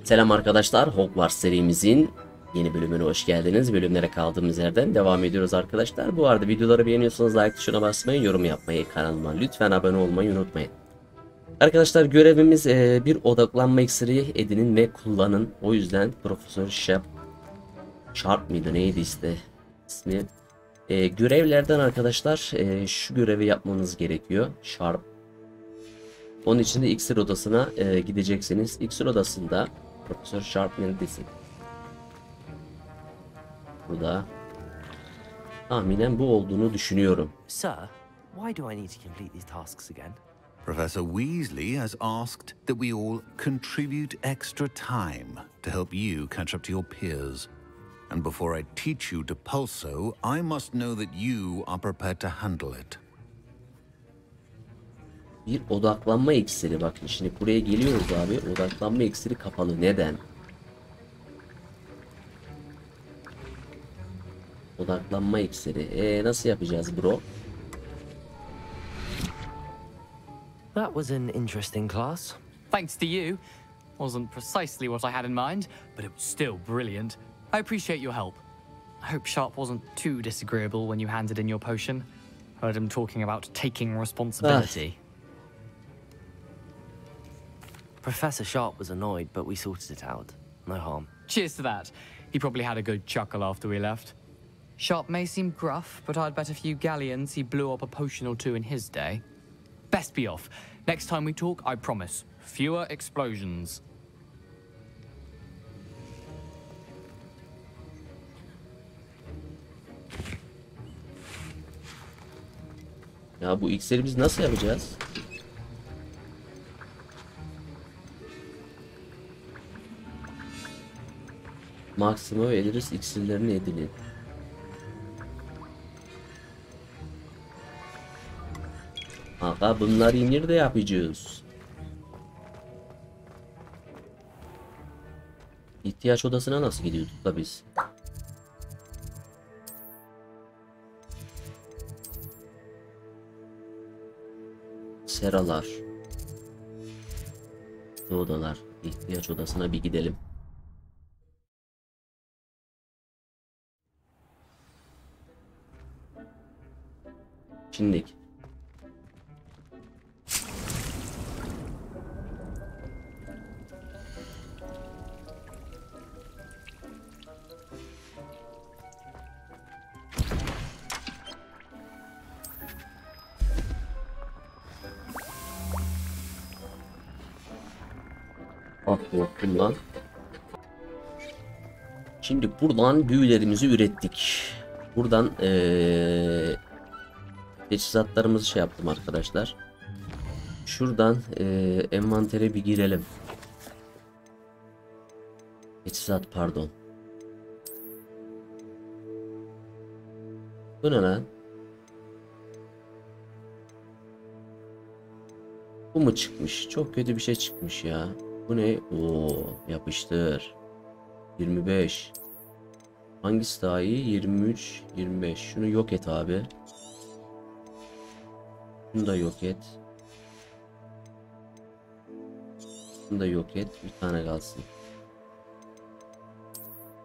Selam arkadaşlar, Hogwarts serimizin yeni bölümüne hoş geldiniz. Bölümlere kaldığımız yerden devam ediyoruz arkadaşlar. Bu arada videoları beğeniyorsanız like tuşuna basmayı, yorum yapmayı, kanalıma lütfen abone olmayı unutmayın. Arkadaşlar görevimiz bir odaklanma iksiri edinin ve kullanın. O yüzden Profesör Sharp mıydı neydi işte ismi. Görevlerden arkadaşlar şu görevi yapmanız gerekiyor. Sharp. Onun için de iksir odasına gideceksiniz. İksir odasında Profesör Sharp neredesin? Burada. Tahminen bu olduğunu düşünüyorum. Sir, why do I need to complete these tasks again? Professor Weasley has asked that we all contribute extra time to help you catch up to your peers. And before I teach you to pulso, I must know that you are prepared to handle it. Bir odaklanma iksiri, bakın şimdi buraya geliyoruz abi. Odaklanma iksiri kapalı. Neden? Odaklanma iksiri. Nasıl yapacağız bro? That was an interesting class. Thanks to you. Wasn't precisely what I had in mind, but it was still brilliant. I appreciate your help. I hope Sharp wasn't too disagreeable when you handed in your potion. Heard him talking about taking responsibility. Professor Sharp was annoyed, but we sorted it out. No harm. Cheers to that. He probably had a good chuckle after we left. Sharp may seem gruff, but I'd bet a few galleons he blew up a potion or two in his day. Best be off. Next time we talk, I promise. Fewer explosions. Ya bu iksiri biz nasıl yapacağız? Maksimum ederiz iksirlerini edinin. Aga bunları inir de yapacağız. İhtiyaç odasına nasıl gidiyorduk da biz? Seralar. Odalar. İhtiyaç odasına bir gidelim. Şimdilik. Ah korktum lan. Şimdi buradan büyülerimizi ürettik. Buradan teçhizatlarımızı şey yaptım arkadaşlar. Şuradan envantere bir girelim. Teçhizat pardon. Bu ne lan? Bu mu çıkmış? Çok kötü bir şey çıkmış ya. Bu ne? Oo, yapıştır. 25. Hangisi daha iyi? 23, 25. Şunu yok et abi. Şunu da yok et. Şunu da yok et. Bir tane kalsın.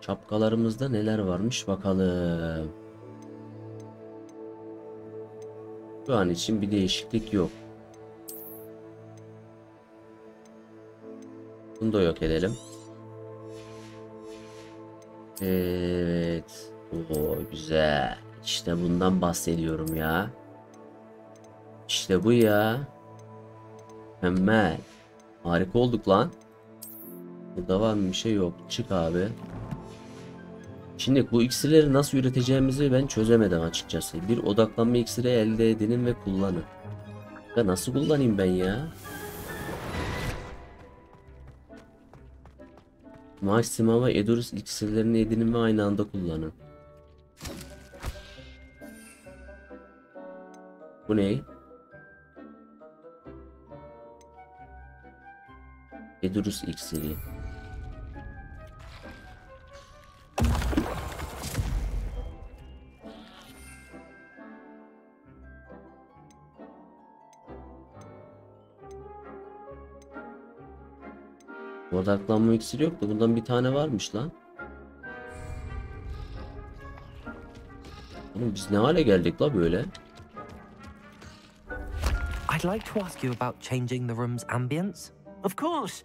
Şapkalarımızda neler varmış bakalım. Şu an için bir değişiklik yok. Bunu da yok edelim. Evet. Oo, güzel. İşte bundan bahsediyorum ya. İşte bu ya. Mükemmel. Harika olduk lan. Burada var mı bir şey yok. Çık abi. Şimdi bu iksirleri nasıl üreteceğimizi ben çözemedim açıkçası. Bir odaklanma iksiri elde edinin ve kullanın. Ya nasıl kullanayım ben ya? Maxima ve Edurus iksirlerini edinin ve aynı anda kullanın. Bu ne? Edurus iksiri. Odaklanma iksiri yok da bundan bir tane varmış lan. Oğlum biz ne hale geldik la böyle? I'd like to ask you about changing the room's ambience. Of course.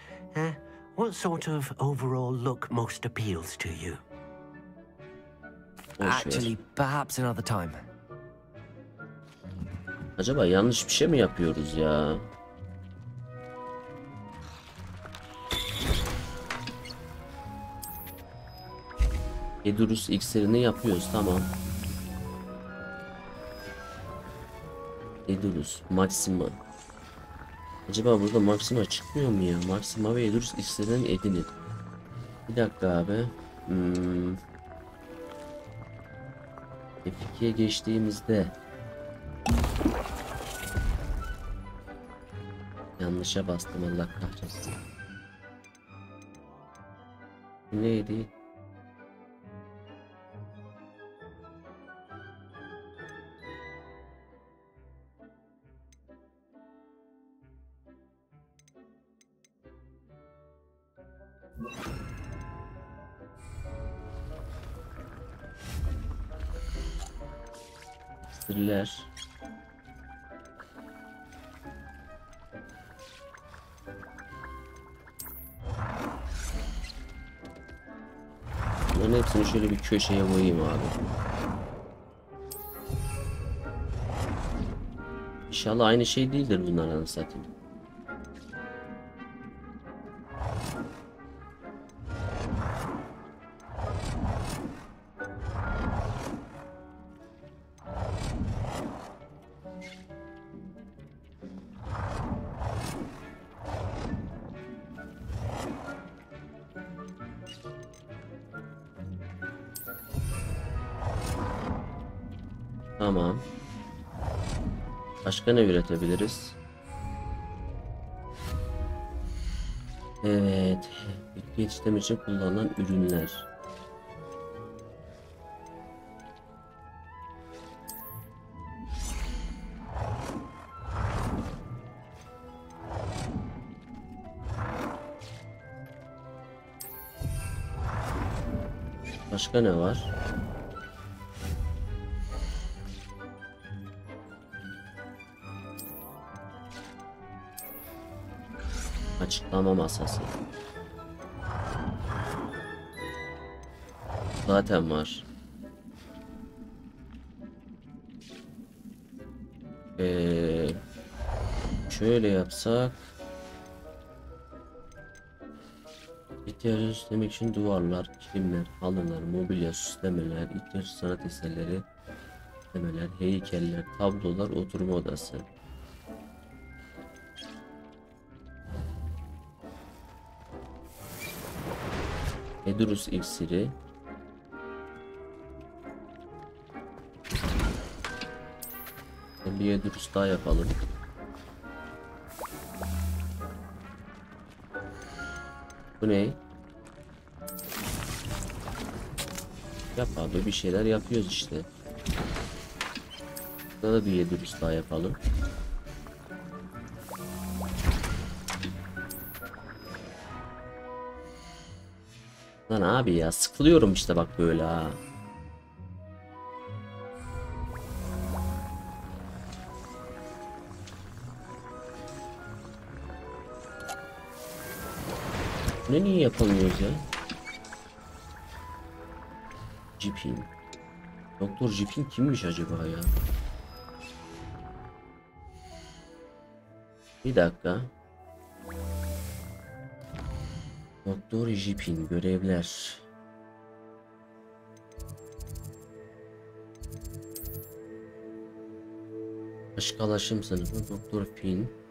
What sort of overall look most appeals to you? Boş ver. Actually, perhaps another time. Acaba yanlış bir şey mi yapıyoruz ya? Edurus iksirini yapıyoruz, tamam. Edurus Maxima. Acaba burada Maxima çıkmıyor mu ya? Maxima ve Edurus iksirinden edinin. Bir dakika abi. F2'ye geçtiğimizde yanlışa bastım, Allah kahretsin. Neydi? İksirler. Bunların hepsini şöyle bir köşeye koyayım abi. İnşallah aynı şey değildir bunlardan satayım. Tamam. Başka ne üretebiliriz? Evet. Bitki yetiştirme için kullanılan ürünler. Başka ne var? Açıklama masası. Zaten var. Şöyle yapsak. İhtiyacı süslemek için duvarlar, kilimler, halılar, mobilya, süslemeler, ihtiyaç sanat eserleri, süslemeler, heykeller, tablolar, oturma odası. Edurus iksiri. Bir Edurus daha yapalım. Bu ne? Yap abi, bir şeyler yapıyoruz işte. Burada da bir Edurus daha yapalım. Lan abi ya, sıkılıyorum işte bak böyle ha. Ne niye yapamıyoruz ya? Jipin. Doktor Jipin kimmiş acaba ya? Bir dakika. Doktor Jipin görevler. Aşkalaşım sınıfı Doktor Fin.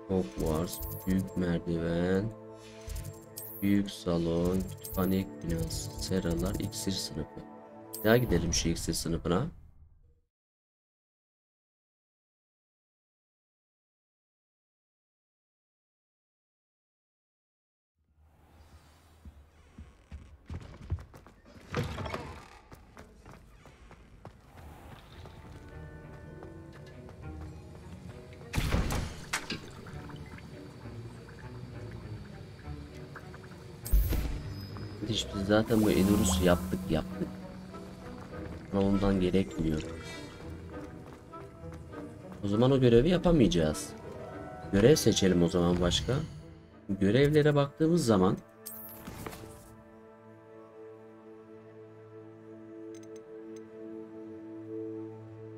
Hogwarts, büyük merdiven, büyük salon, kütüphane binası, seralar, iksir sınıfı. Ya gidelim şu iksir sınıfına. kardeş, biz zaten bu Edorus'u yaptık. Ama ondan gerekmiyor. O zaman o görevi yapamayacağız. Görev seçelim o zaman başka. Görevlere baktığımız zaman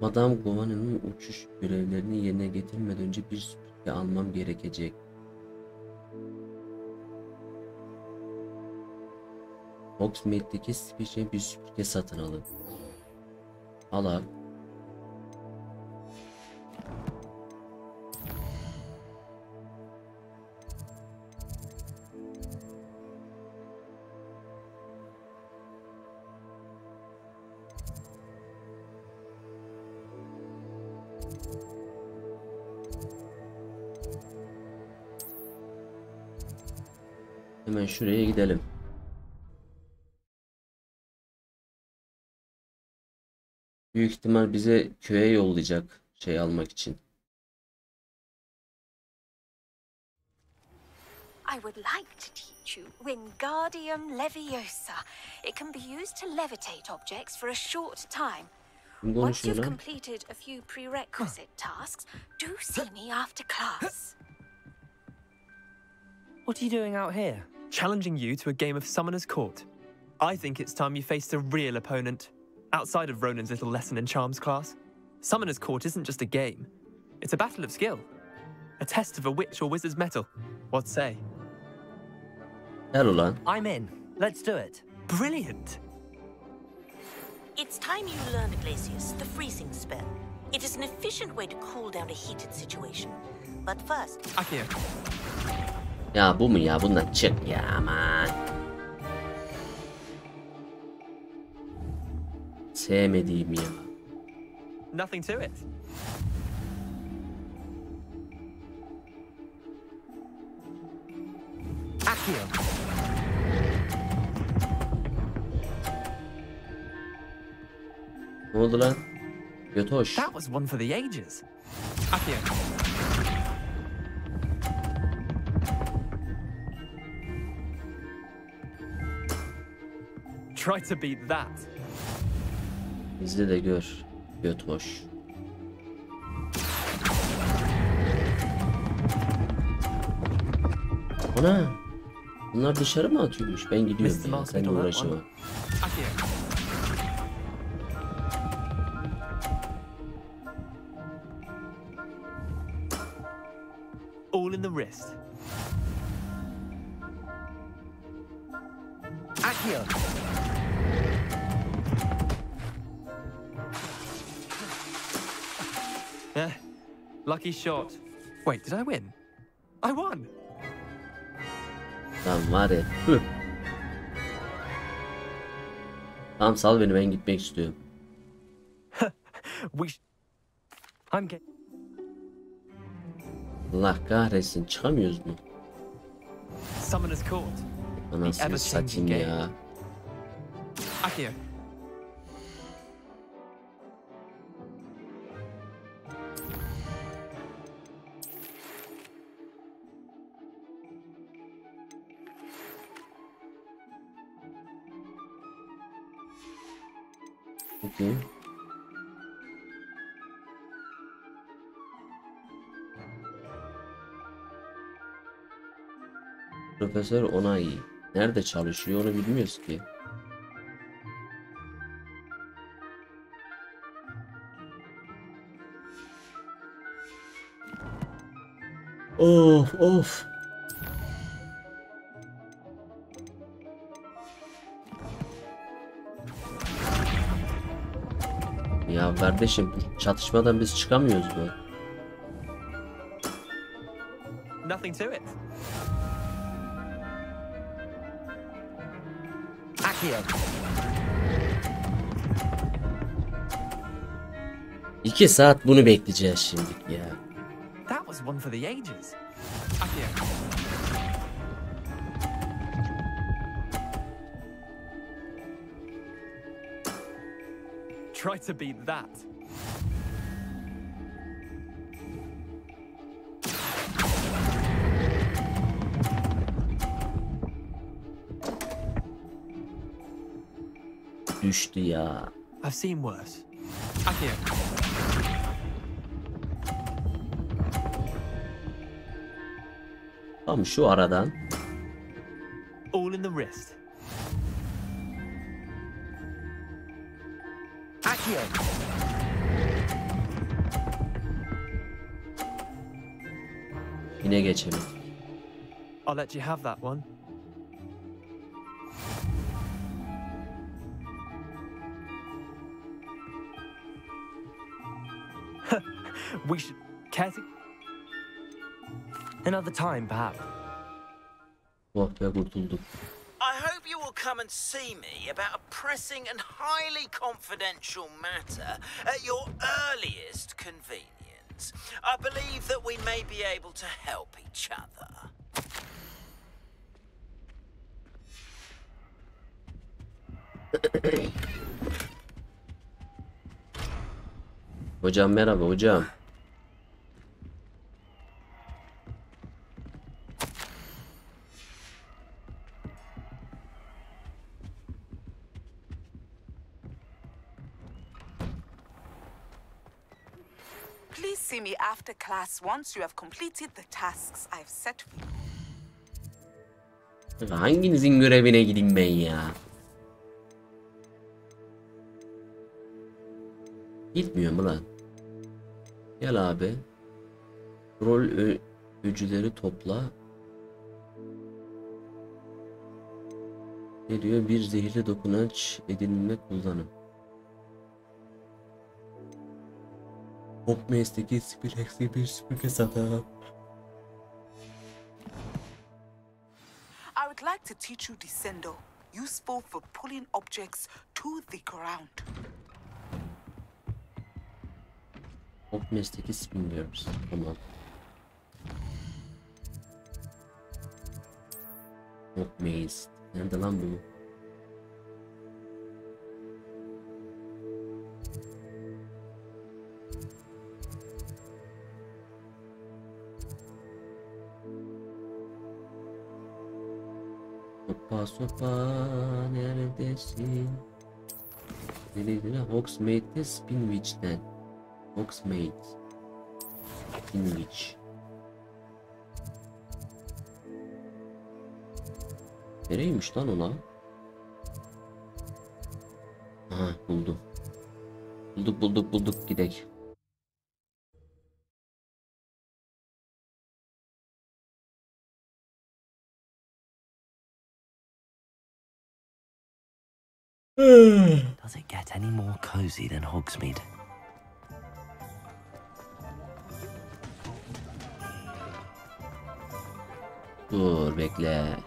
Madame Govan'ın uçuş görevlerini yerine getirmeden önce bir süpürge almam gerekecek. Hogsmeade'deki Spitch'e bir süpürge satın alın. Al abi. Hemen şuraya gidelim. Büyük ihtimal bize köye yollayacak şey almak için. I would like to teach you Wingardium Leviosa. It can be used to levitate objects for a short time. Kim Once konuşuyor you've lan? completed a few prerequisite tasks, do see me after class. What are you doing out here? Challenging you to a game of Summoner's Court. I think it's time you faced a real opponent, outside of Ronan's little lesson in charms class. Summoner's Court isn't just a game. It's a battle of skill. A test of a witch or wizard's mettle. What say? Gel ulan. I'm in. Let's do it. Brilliant! It's time you learned, Glacius, the freezing spell. It is an efficient way to cool down a heated situation. But first... Akio, Ya bu mu ya? Bundan çık ya aman. Sevmediğim ya. nothing to it. Accio. Ne oldu lan? Göt hoş. That was one for the ages. Akio. Try to beat that. İzle de gör. Göt hoş. Ana. Bunlar dışarı mı atıyormuş? Ben gidiyorum Mr. ya. Mark, Seninle on that uğraşamam. one. Akio. All in the wrist. Accio. Lucky shot. Wait, did I win? I won! Lan var ya. Hıh. Tamam sal beni, ben gitmek istiyorum. I'm get. Allah kahretsin, çıkamıyoruz mu? Summoner's Court. Anasını ever-changing satayım game. ya. Akio. Peki. Profesör Onay nerede çalışıyor onu bilmiyoruz ki. Of of. Ya kardeşim, bu çatışmadan biz çıkamıyoruz mu? Nothing to it. Accio. 2 saat bunu bekleyeceğiz şimdi ya. That was one for the ages. Akio. Try to beat that. düştü ya. I've seen worse. Accio. Tam şu aradan. All in the wrist. Accio. Yine geçelim. I'll let you have that one. We should care to... Another time, perhaps. Oh be, kurtulduk. I hope you will come and see me about a pressing and highly confidential matter at your earliest convenience. I believe that we may be able to help each other. Hocam merhaba hocam. Please see me after class once you have completed the tasks I've set for you. Hanginizin görevine gideyim ben ya? Gitmiyor mu lan? Gel abi. Rol öcüleri topla. Ne diyor? Bir zehirli dokunaç edinme kullanım. Hogwarts'taki Spirex'i bir süpürge satalım. I would like to teach you Descendo, useful for pulling objects to the ground. Hogwarts'taki Spirex'i. Tamam. Hogwarts. Nerede lan bu? Sopa sopa neredesin? Neredeydi lan? Hogsmeade'de Spinwich'ten. Hogsmeade. Spinwich. Nereymiş lan ona? Aha buldum. Bulduk gidek. Does it get any more cozy than Hogsmeade? Dur bekle.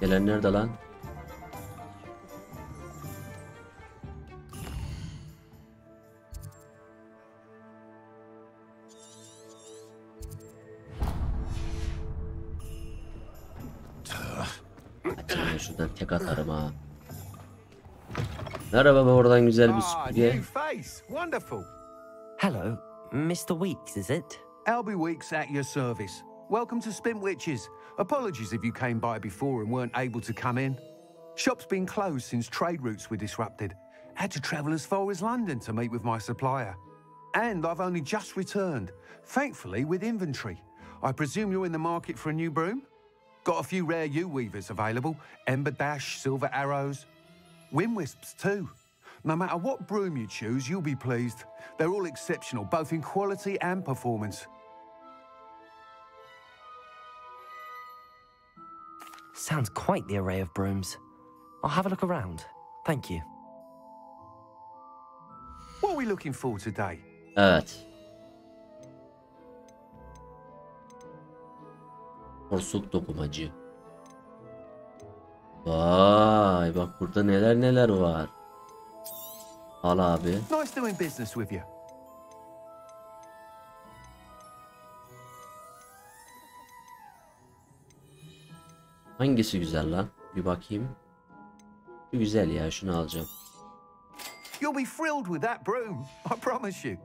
Gelen nerede lan? Açalım şuradan tek atarım ha. Merhaba, oradan güzel bir süpürge. New face. Wonderful. Hello, Mr. Weeks, is it? Albie Weeks at your service. Welcome to Spintwitches. Apologies if you came by before and weren't able to come in. Shop's been closed since trade routes were disrupted. Had to travel as far as London to meet with my supplier. And I've only just returned, thankfully with inventory. I presume you're in the market for a new broom? Got a few rare yew-weavers available. Ember Dash, Silver Arrows. Wind-wisps too. No matter what broom you choose, you'll be pleased. They're all exceptional, both in quality and performance. Sounds quite the array of brooms. I'll have a look around. Thank you. What are we looking for today? Evet. Porsuk dokumacı. Vay bak burada neler var. Al abi. Nice doing business with you. Hangisi güzel lan? Bir bakayım. Bu güzel ya, şunu alacağım. You'll be thrilled with that broom, I promise you.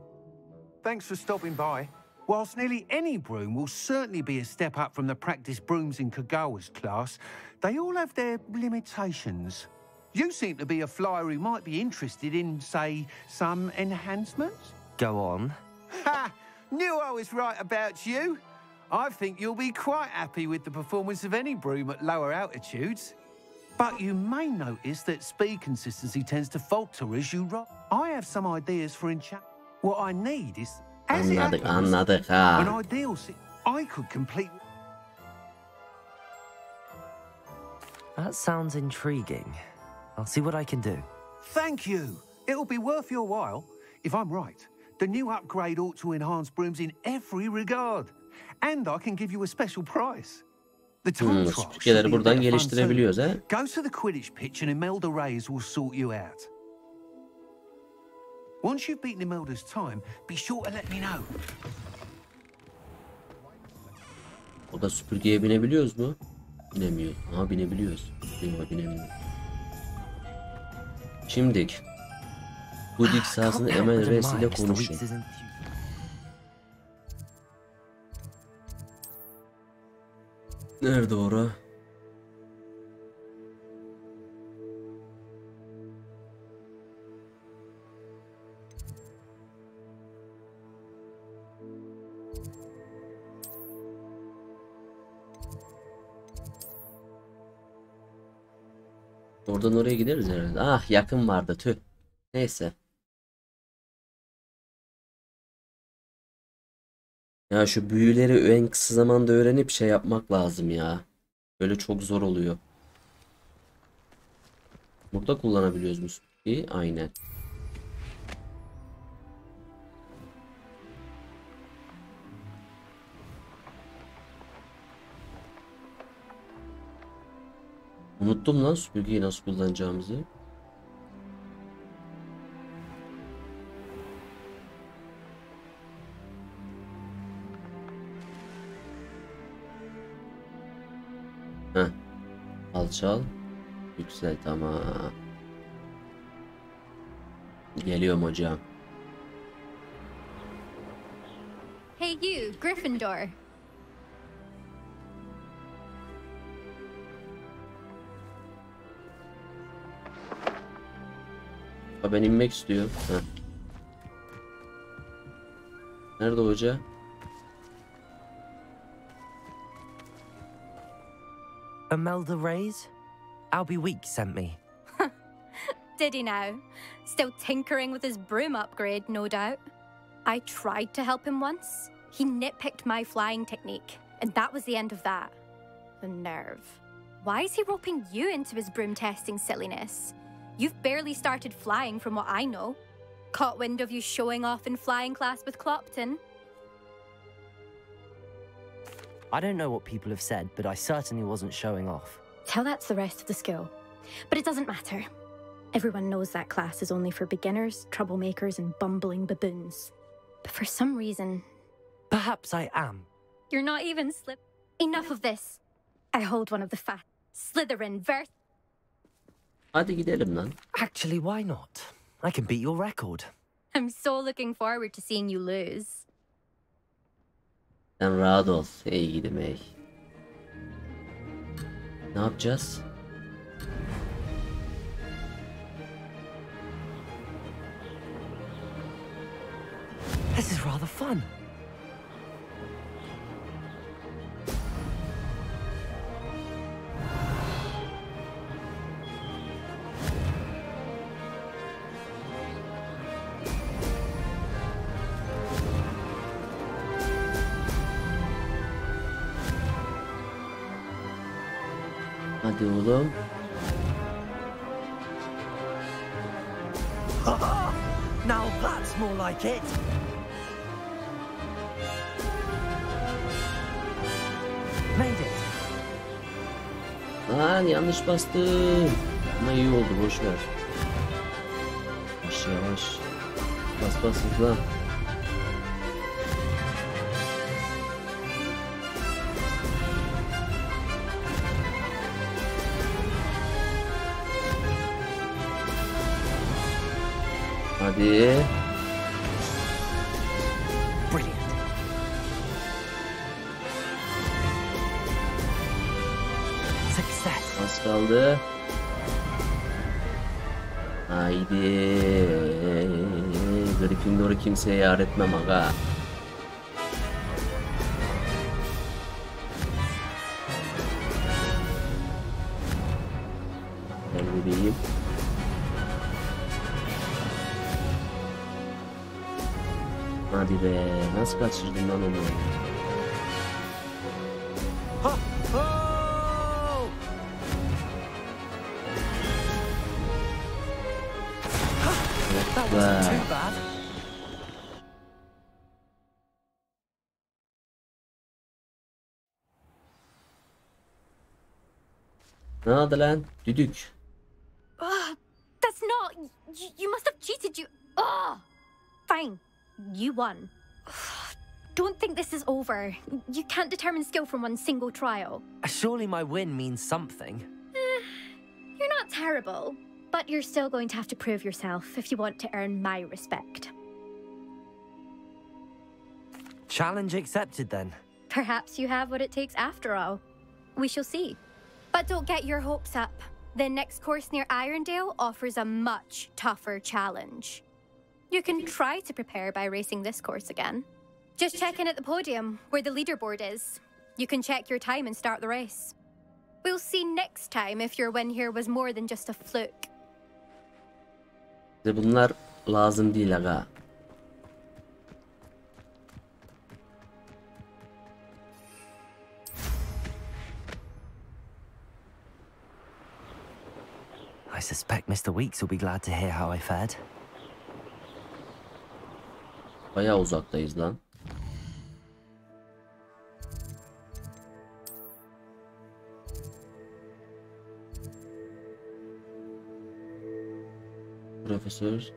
Thanks for stopping by. Whilst nearly any broom will certainly be a step up from the practice brooms in Kagawa's class, they all have their limitations. You seem to be a flyer who might be interested in, say, some enhancements? Go on. Ha! Knew I was right about you. I think you'll be quite happy with the performance of any broom at lower altitudes. But you may notice that speed consistency tends to falter as you rock. I have some ideas for what I need is, as it happens, Anladık ha. an ideal I could complete. That sounds intriguing. I'll see what I can do. Thank you. It'll be worth your while. If I'm right, the new upgrade ought to enhance brooms in every regard. And I can give you a special price. The time trial should Süpürgeleri be a buradan bit of fun geliştirebiliyoruz too. he. Go to the Quidditch pitch and Imelda Reyes will sort you out. Once you've beaten Imelda's time, be sure to let me know. O da süpürgeye binebiliyoruz mu? Binemiyor. Aha binebiliyoruz. Yok binemiyor. Şimdik. Quidditch sahasında Emel Reis ile konuşun. Nerede ora? Oradan oraya gideriz herhalde. Ah yakın vardı tüh. Neyse. Ya şu büyüleri en kısa zamanda öğrenip şey yapmak lazım ya. Böyle çok zor oluyor. Burada kullanabiliyoruz mu? Aynen. Unuttum lan süpürgeyi nasıl kullanacağımızı. Heh. Alçal. Yüksel tamam. Geliyorum hocam. Hey you, Gryffindor. Ben inmek istiyorum. Heh. Nerede hoca? Imelda Reyes? Albie Week sent me. Did he now? Still tinkering with his broom upgrade, no doubt. I tried to help him once. He nitpicked my flying technique, and that was the end of that. The nerve. Why is he roping you into his broom testing silliness? You've barely started flying from what I know. Caught wind of you showing off in flying class with Clopton. I don't know what people have said, but I certainly wasn't showing off. Tell that to the rest of the school. But it doesn't matter. Everyone knows that class is only for beginners, troublemakers, and bumbling baboons. But for some reason... Perhaps I am. You're not even Enough of this. I hold one of the fat Slytherin Hadi gidelim lan. Actually, why not? I can beat your record. I'm so looking forward to seeing you lose. Sen rahat ol. İyi gidim ey. Ne yapacağız? This is rather fun. Hadi oğlum. Now that's more like it. Made it. Lan yanlış bastım. Ama iyi oldu boş ver. Yavaş yavaş. Bas bas hızlan. Hadi. Brilliant. kaldı. Haydi. Gryffindor'u kimseye yar etmem aga. Ben bebeğim. Hadi be, nasıl kaçırdın lan onu? Ne oldu lan? Düdük. That's not... You must have cheated, you... Fine. You won. Don't think this is over. You can't determine skill from one single trial. Surely my win means something. You're not terrible, but you're still going to have to prove yourself if you want to earn my respect. Challenge accepted then. Perhaps you have what it takes after all. We shall see. But don't get your hopes up. The next course near Irondale offers a much tougher challenge. You can try to prepare by racing this course again. Just check in at the podium, where the leaderboard is. You can check your time and start the race. We'll see next time if your win here was more than just a fluke. Bize bunlar lazım değil aga. I suspect Mr. Weeks will be glad to hear how I fared. Bayağı uzaktayız lan. Profesör.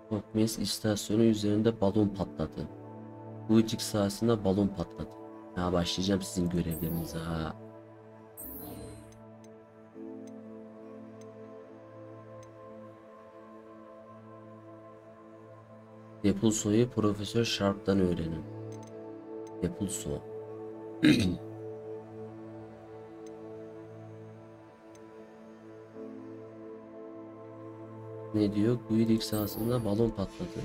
Hogwarts istasyonu üzerinde balon patladı. Bu icik sahasında balon patladı. Ya başlayacağım sizin görevlerinize ha. Depulso'yu Profesör Sharp'tan öğrenin. Depulso. Ne diyor? Quidditch sahasında balon patladı.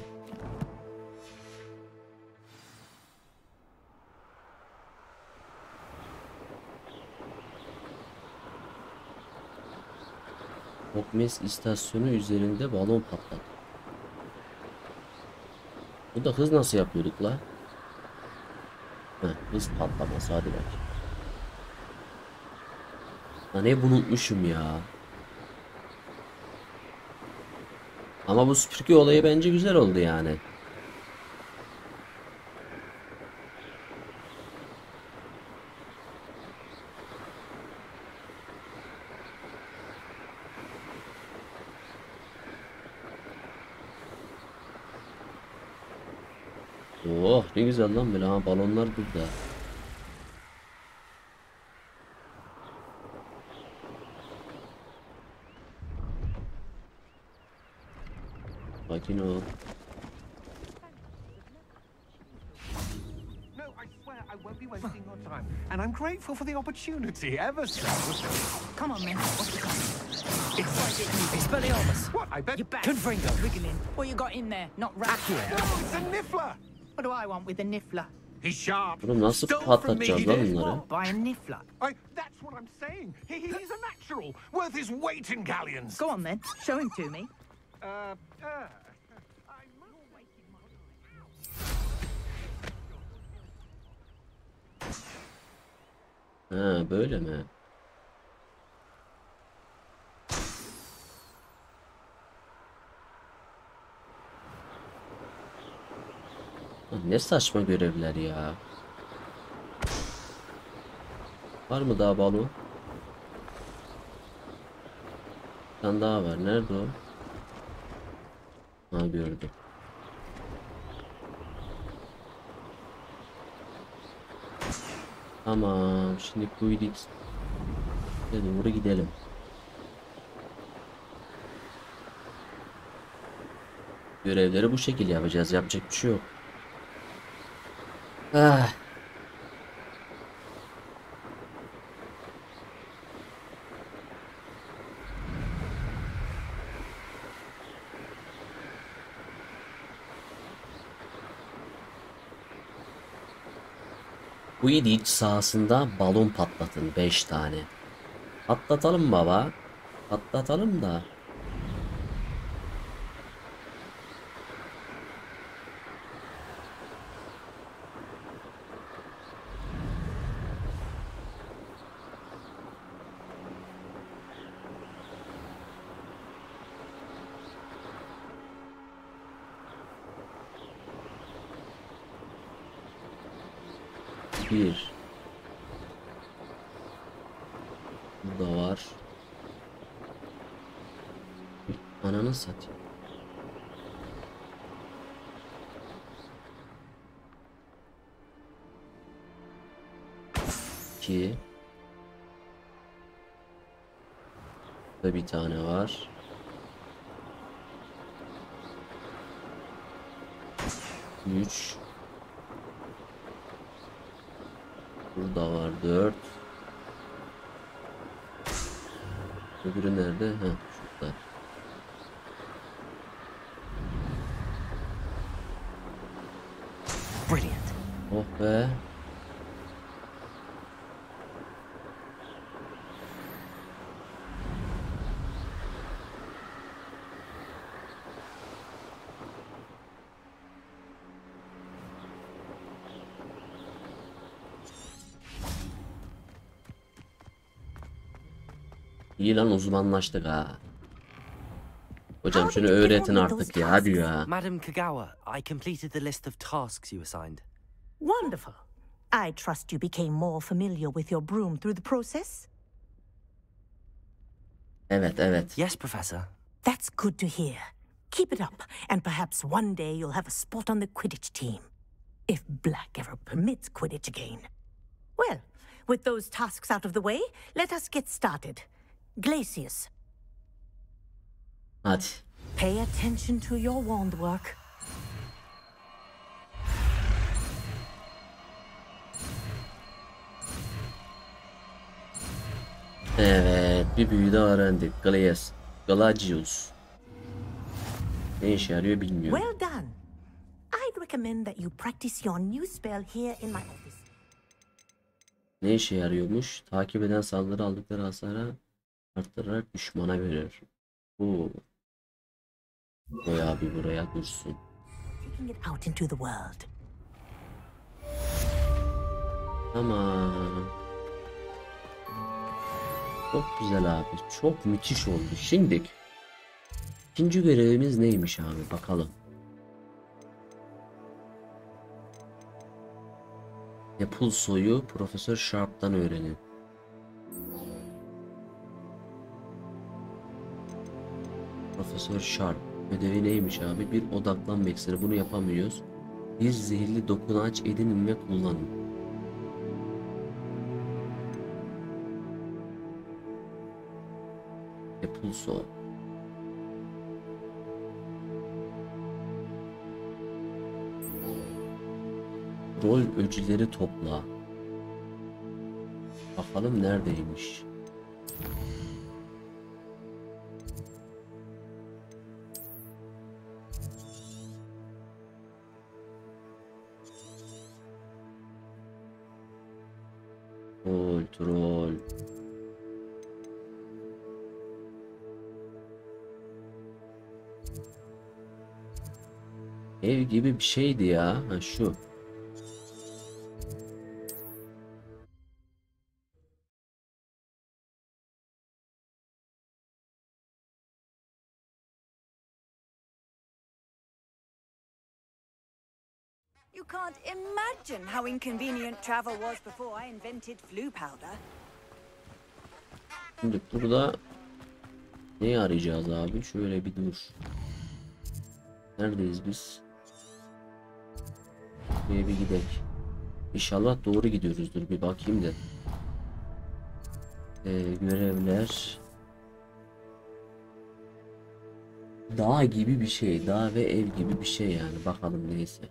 Hogwarts istasyonu üzerinde balon patladı. Bu da hız nasıl yapıyorduk la? Hız patlaması, hadi bak. Lan ne unutmuşum ya. Ama bu süpürge olayı bence güzel oldu yani. Oh ne güzel lan böyle, ha balonlar burada. Sakin ol. No, I swear I won't be wasting your time. And I'm grateful for the opportunity, ever so. Come on, man. What's the cost? It's Expelliarmus. What? I bet. You're back. Confringo. Wiggling. What you got in there? Not rat. Oh, it's a niffler. What do I want with a niffler? He's sharp. Bunu nasıl patlatacağız lan bunları? Buy a niffler. That's what I'm saying. He's a natural, worth his weight in galleons. Go on then. Show him to me. Ha böyle mi? Ne saçma görevler ya. Var mı daha balon? Bir tane daha var. Nerede o? Ha gördüm. Tamam. Şimdi Quidditch. Doğru gidelim. Görevleri bu şekilde yapacağız. Yapacak bir şey yok. Ah. Quidditch sahasında balon patlatın 5 tane. Patlatalım baba. Patlatalım da. Bir. Burada var. Ananı satayım. İki. Burada bir tane var. Üç. Burada var 4. Öbürü nerede? Ha, şurada. Brilliant. Oh be. İyi lan, uzmanlaştık ha. Hocam şunu öğretin artık ya, hadi ya. Madam Kagawa, I completed the list of tasks you assigned. Wonderful. I trust you became more familiar with your broom through the process? Evet, evet. Yes, Professor. That's good to hear. Keep it up, and perhaps one day you'll have a spot on the Quidditch team. If Black ever permits Quidditch again. Well, with those tasks out of the way, let us get started. Glacius. Hadi. Pay attention to your wand work. Evet, bir büyü de öğrendik. Glacius. Ne işe yarıyor bilmiyorum. Well done. I'd recommend that you practice your new spell here in my office. Ne işe yarıyormuş? Takip eden saldırı aldıkları hasara arttırarak düşmana verir. Bu. Koy abi buraya dursun. Taking it out into the world. Tamam. Çok güzel abi. Çok müthiş oldu. Şimdi ikinci görevimiz neymiş abi? Bakalım. Yapulso'yu Profesör Sharp'tan öğrenin. Profesör Sharp. Ödevi neymiş abi? Bir odaklanma iksiri. Bunu yapamıyoruz. Bir zehirli dokunaç edinin ve kullanın. Yapulso. Rol öcüleri topla. Bakalım neredeymiş. Troll. Ev gibi bir şeydi ya. Ha şu. You can't imagine how inconvenient travel was before I invented flu powder. Şimdi burada neyi arayacağız abi? Şöyle bir dur. Neredeyiz biz? Buraya bir gidelim. İnşallah doğru gidiyoruzdur. Bir bakayım da. Görevler. Dağ gibi bir şey. Dağ ve ev gibi bir şey yani. Bakalım neyse.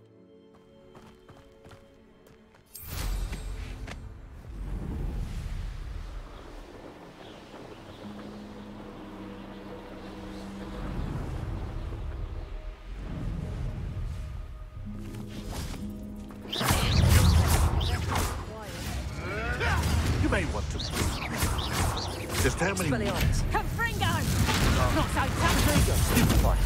You may want to. Just how many? Confringo! Not so Confringo! Stupefy!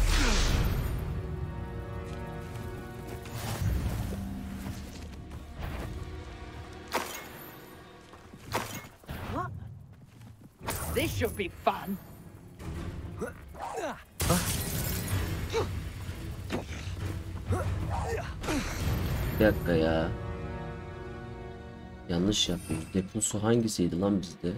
What? This should be fun. Bir dakika ya. Yanlış yapıyoruz. Deposu hangisiydi lan bizde?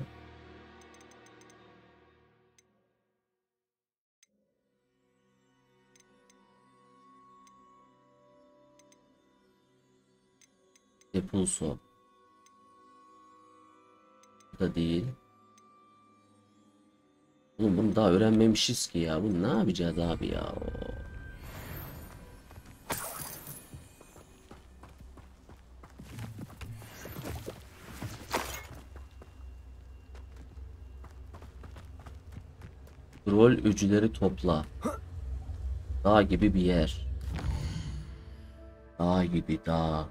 Deposu. Bu da değil. Oğlum bunu daha öğrenmemişiz ki ya. Bunu ne yapacağız abi ya? Rol öcüleri topla. Dağ gibi bir yer. Dağ gibi dağ.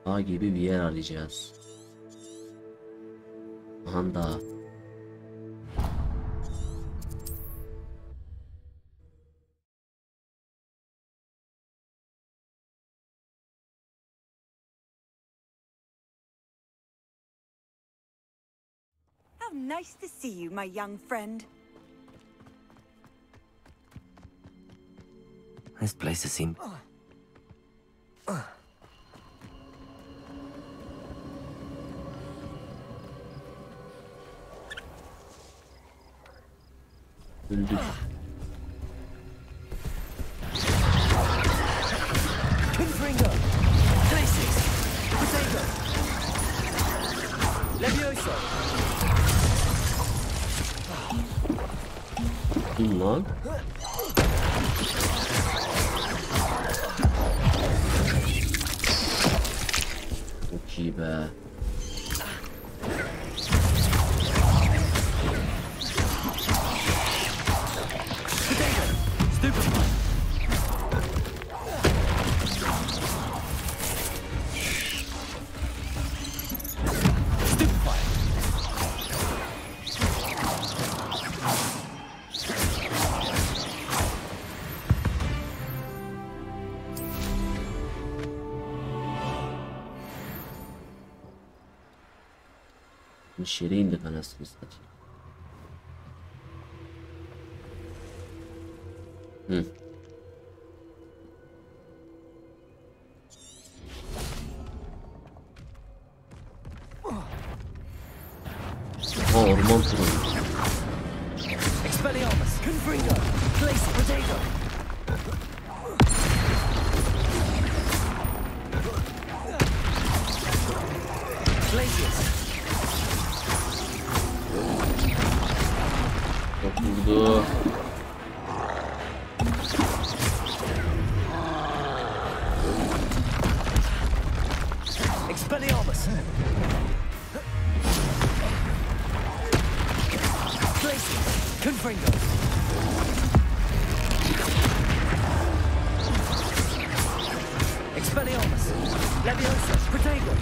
Dağ gibi bir yer arayacağız. Aha dağ. How nice to see you, my young friend. This place has seemed... Öldük. Confringo! Glacis! Potato! Levioso! Kim lan? Çok iyi be. Şere indik anasını satayım. Hı. Ha orman turu. Expelliarmus! Confringo! Glacis! Potato! Glacis! Çok vurdu. Expelliarmus! Glacis! Confringo! Expelliarmus! Leviosa! Potato!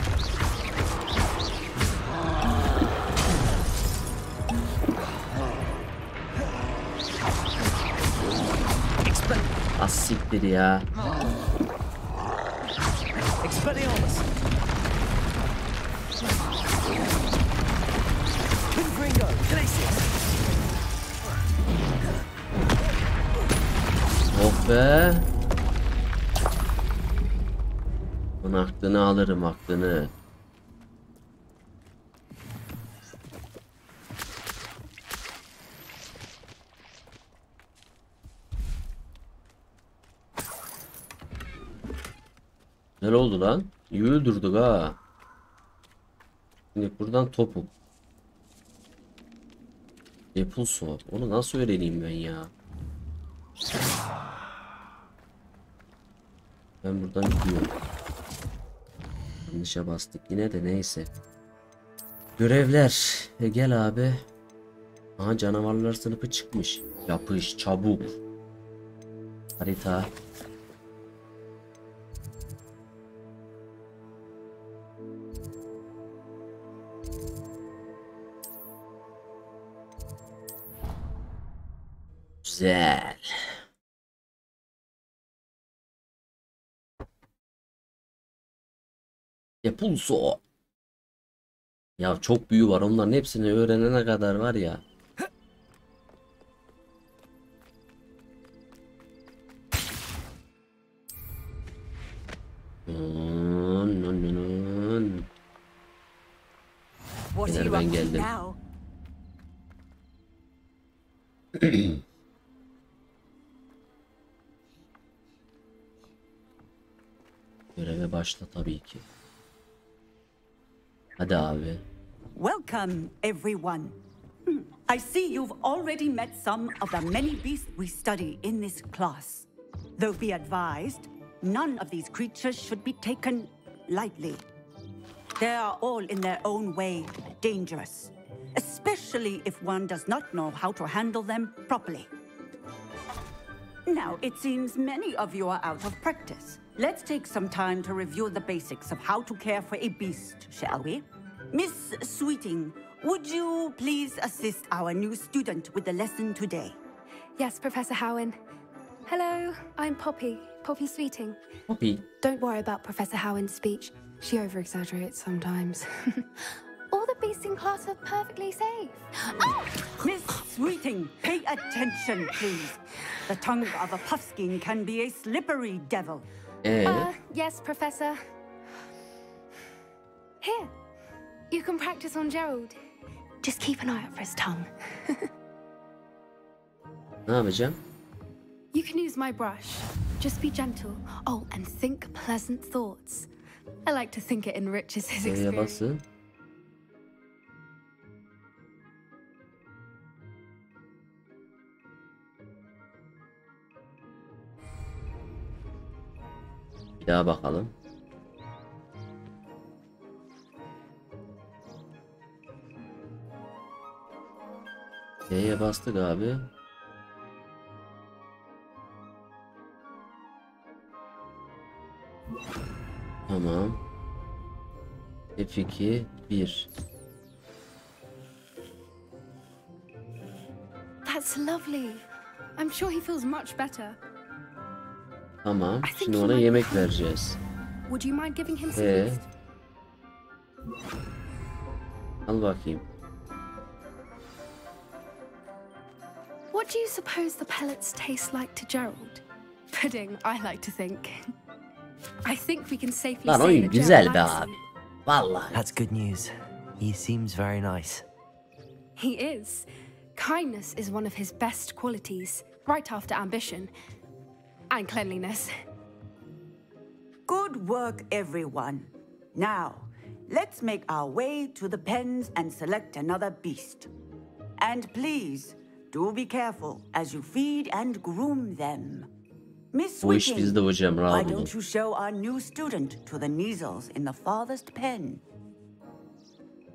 Az siktir ya. Expelliarmus! Confringo! Glacis! Oh be. Bunun aklını alırım aklını. Ne oldu lan? İyi öldürdük ha. Şimdi buradan topuk. Depulso. Onu nasıl öğreneyim ben ya? Ben buradan gidiyorum. Yanlışa bastık yine de neyse. Görevler. Gel abi. Aha canavarlar sınıfı çıkmış. Yapış çabuk. Harita. Güzel. Depulso. Ya çok büyü var. Onların hepsini öğrenene kadar var ya. Neler ben geldim. Göreve başla tabii ki. Hadi abi. Welcome, everyone. I see you've already met some of the many beasts we study in this class. Though be advised, none of these creatures should be taken lightly. They are all in their own way dangerous, especially if one does not know how to handle them properly. Now, it seems many of you are out of practice. Let's take some time to review the basics of how to care for a beast, shall we? Miss Sweeting, would you please assist our new student with the lesson today? Yes, Professor Howin. Hello, I'm Poppy, Poppy Sweeting. Poppy. Don't worry about Professor Howin's speech. She over-exaggerates sometimes. All the beasts in class are perfectly safe. Oh! Miss Sweeting, pay attention, please. The tongue of a puffskein can be a slippery devil. Yes, Professor. Here, you can practice on Gerald. Just keep an eye out for his tongue. Ne yapacağım? You can use my brush. Just be gentle. Oh, and think pleasant thoughts. I like to think it enriches his experience. Basın. Bir daha bakalım. D'ye bastık abi. Tamam. F2 1. That's lovely. I'm sure he feels much better. Tamam. Şimdi ona yemek vereceğiz. Would you mind giving him some yeast? Al bakayım. What do you suppose the pellets taste like to Gerald? Pudding, I like to think. I think we can safely Lan say oyun that güzel Gerald be likes abi. them. Vallahi. That's good news. He seems very nice. He is. Kindness is one of his best qualities, right after ambition and cleanliness. Good work, everyone. Now, let's make our way to the pens and select another beast. And please, do be careful as you feed and groom them. Miss Bu iş Sweeting, bizde hocam, why rahat olun. don't you show our new student to the Neasels in the farthest pen?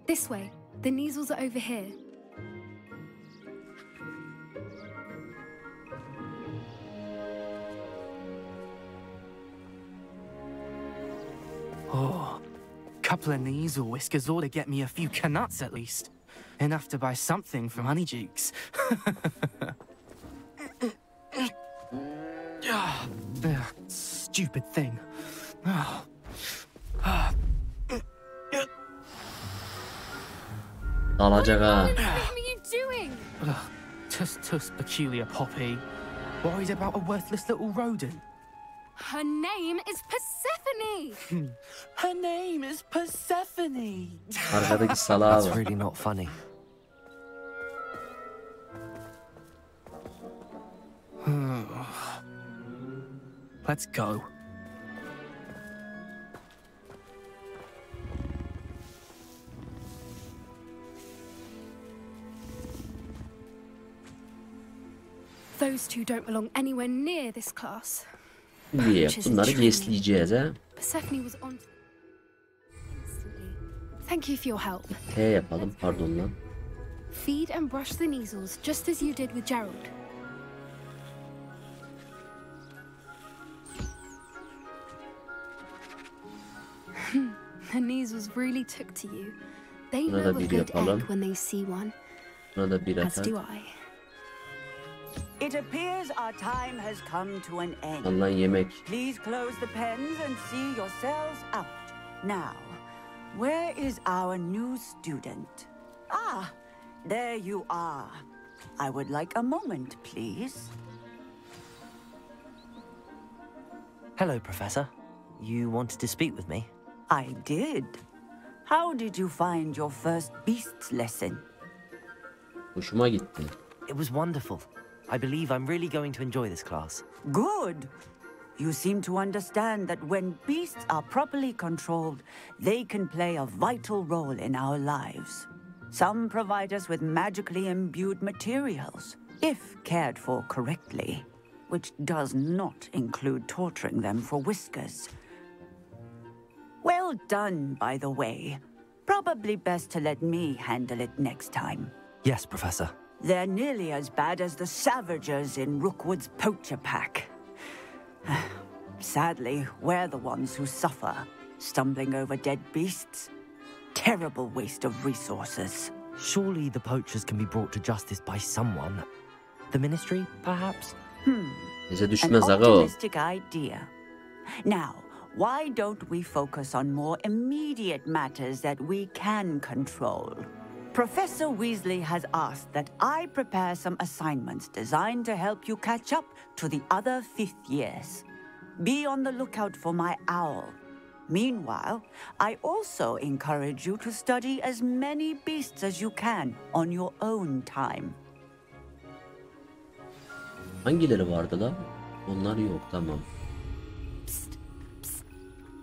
This way. The Neasels are over here. Oh, couple of knees or whiskers ought to get me a few canuts at least. Enough to buy something from Honeydukes. Stupid thing. Alacak ha. What are you doing? Tuss peculiar Poppy. Worried about a worthless little rodent. Her name is Persephone. Her name is Persephone. Arkadaki salağa That's bak. really not funny. Let's go. Those two don't belong anywhere near this class. Niye? Bunları gesleyeceğiz ha. Persephone was on instantly. Thank you for your help. T yapalım, pardon lan. Feed and brush the Neasels just as you did with Gerald. The Neasels really took to you. They know a good egg when they see one. As do I. It appears our time has come to an end. Alınan yemek. Please close the pens and see yourselves out. Now, where is our new student? Ah, there you are. I would like a moment, please. Hello, Professor. You wanted to speak with me? I did. How did you find your first beasts lesson? Hoşuma gitti. It was wonderful. I believe I'm really going to enjoy this class. Good. You seem to understand that when beasts are properly controlled, they can play a vital role in our lives. Some provide us with magically imbued materials, if cared for correctly, which does not include torturing them for whiskers. Well done, by the way. Probably best to let me handle it next time. Yes, Professor. They're nearly as bad as the Savagers in Rookwood's poacher pack. Sadly, we're the ones who suffer, stumbling over dead beasts. Terrible waste of resources. Surely the poachers can be brought to justice by someone. The Ministry, perhaps? An optimistic idea. Now, why don't we focus on more immediate matters that we can control? Professor Weasley has asked that I prepare some assignments designed to help you catch up to the other 5th years. Be on the lookout for my owl. Meanwhile, I also encourage you to study as many beasts as you can on your own time. Hangileri vardı lan? Onlar yok, tamam.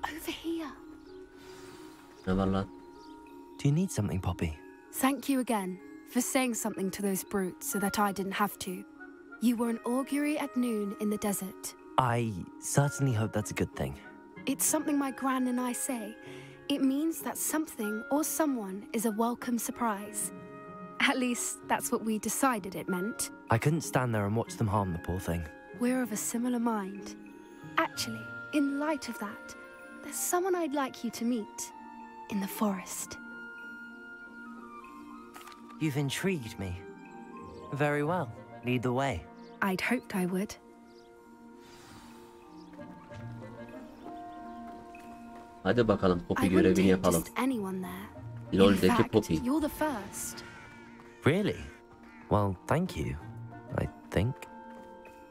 Over here. Ne var lan? Do you need something, Poppy? Thank you again for saying something to those brutes so that I didn't have to. You were an augury at noon in the desert. I certainly hope that's a good thing. It's something my gran and I say. It means that something or someone is a welcome surprise. At least, that's what we decided it meant. I couldn't stand there and watch them harm the poor thing. We're of a similar mind. Actually, in light of that, there's someone I'd like you to meet. In the forest. You've intrigued me. Very well. Lead the way. I'd hoped I would. Hadi bakalım Poppy görevini yapalım. LoL'deki Poppy. You're the first. Really? Well, thank you. I think.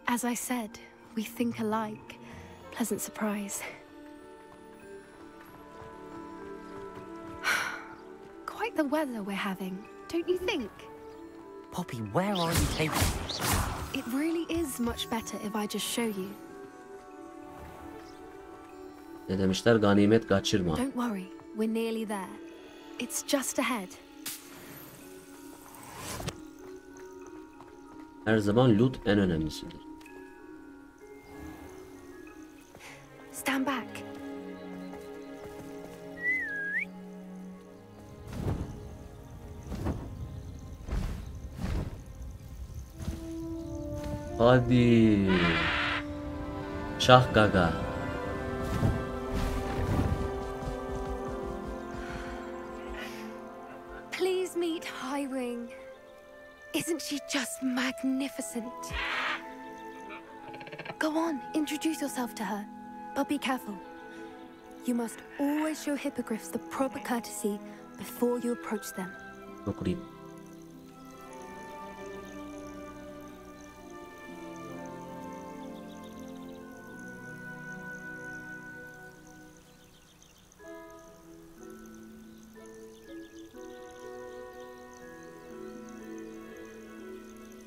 As I said, we think alike. Pleasant surprise. Quite the weather we're having, don't you think? Poppy, where are you taking me? It really is much better if I just show you. Ne demişler? Ganimet kaçırma. Don't worry, we're nearly there. It's just ahead. Her zaman loot en önemlisidir. Stand back. Hadi. ŞAHGAGA. Please meet Highwing. Isn't she just magnificent? Go on, introduce yourself to her. But be careful. You must always show hippogriffs the proper courtesy before you approach them. Okurayım.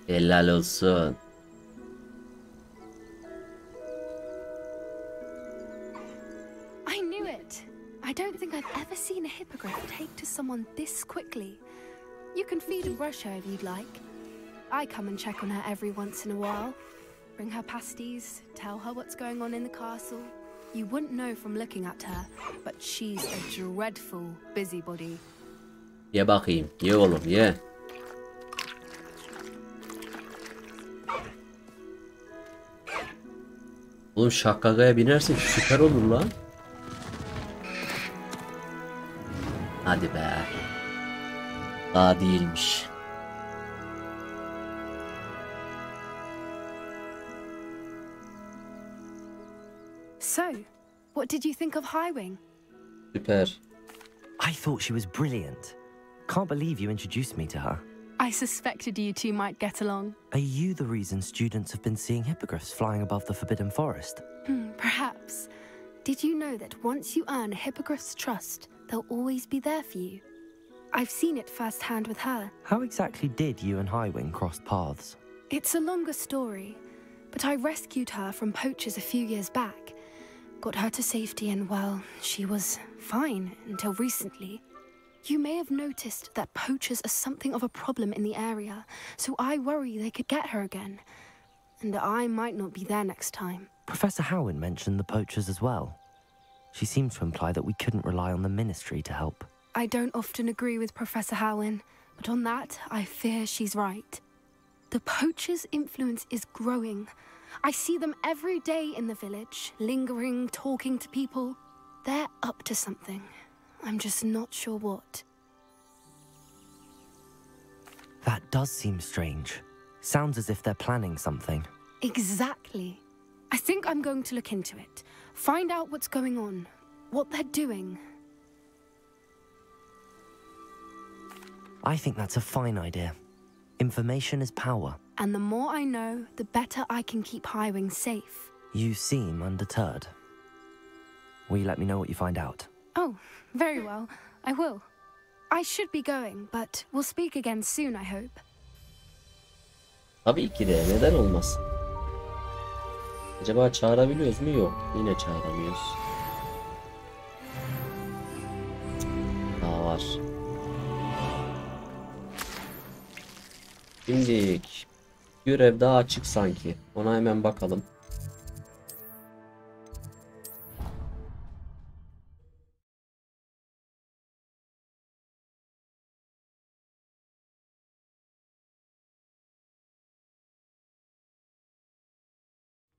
Helal olsun. I knew it. I don't think I've ever seen a hippogriff take to someone this quickly. You can feed and brush her if you'd like. I come and check on her every once in a while. Bring her pasties, tell her what's going on in the castle. You wouldn't know from looking at her, but she's a dreadful busybody. Ye bakayım. Ye oğlum ye. Oğlum ŞAHGAGA'ya binersek süper olur lan. Hadi be. Daha değilmiş. So, what did you think of Highwing? Süper. I thought she was brilliant. Can't believe you introduced me to her. I suspected you two might get along. Are you the reason students have been seeing hippogriffs flying above the Forbidden Forest? Perhaps. Did you know that once you earn a hippogriff's trust, they'll always be there for you? I've seen it firsthand with her. How exactly did you and Highwing cross paths? It's a longer story, but I rescued her from poachers a few years back. Got her to safety and, well, she was fine until recently. You may have noticed that poachers are something of a problem in the area, so I worry they could get her again. And I might not be there next time. Professor Howin mentioned the poachers as well. She seemed to imply that we couldn't rely on the Ministry to help. I don't often agree with Professor Howin, but on that, I fear she's right. The poachers' influence is growing. I see them every day in the village, lingering, talking to people. They're up to something. I'm just not sure what. That does seem strange. Sounds as if they're planning something. Exactly. I think I'm going to look into it. Find out what's going on, what they're doing. I think that's a fine idea. Information is power. And the more I know, the better I can keep Highwing safe. You seem undeterred. Will you let me know what you find out? Oh, very well. I will. I should be going, but we'll speak again soon, I hope. Tabii ki de. Neden olmasın? Acaba çağırabiliyoruz mu? Yok. Yine çağıramıyoruz. Daha var. Şimdilik görev daha açık sanki. Ona hemen bakalım.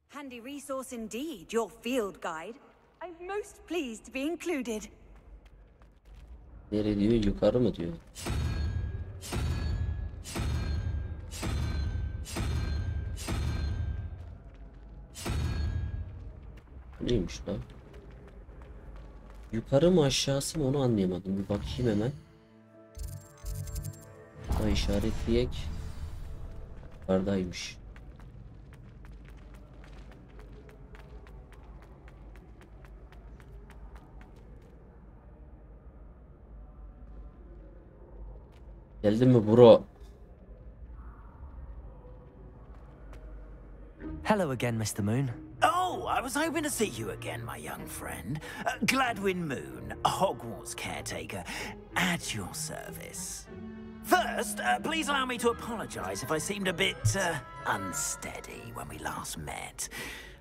Handy resource indeed, your field guide. I'm most pleased to be included. Nereye diyor? Yukarı mı diyor? Neymiş lan? Yukarı mı aşağısı mı onu anlayamadım. Bir bakayım hemen. Daha işaretleyek. Yukarıdaymış. Geldin mi bro? Hello again, Mr. Moon. Oh, I was hoping to see you again, my young friend. Gladwin Moon, Hogwarts caretaker, at your service. First, please allow me to apologize if I seemed a bit unsteady when we last met.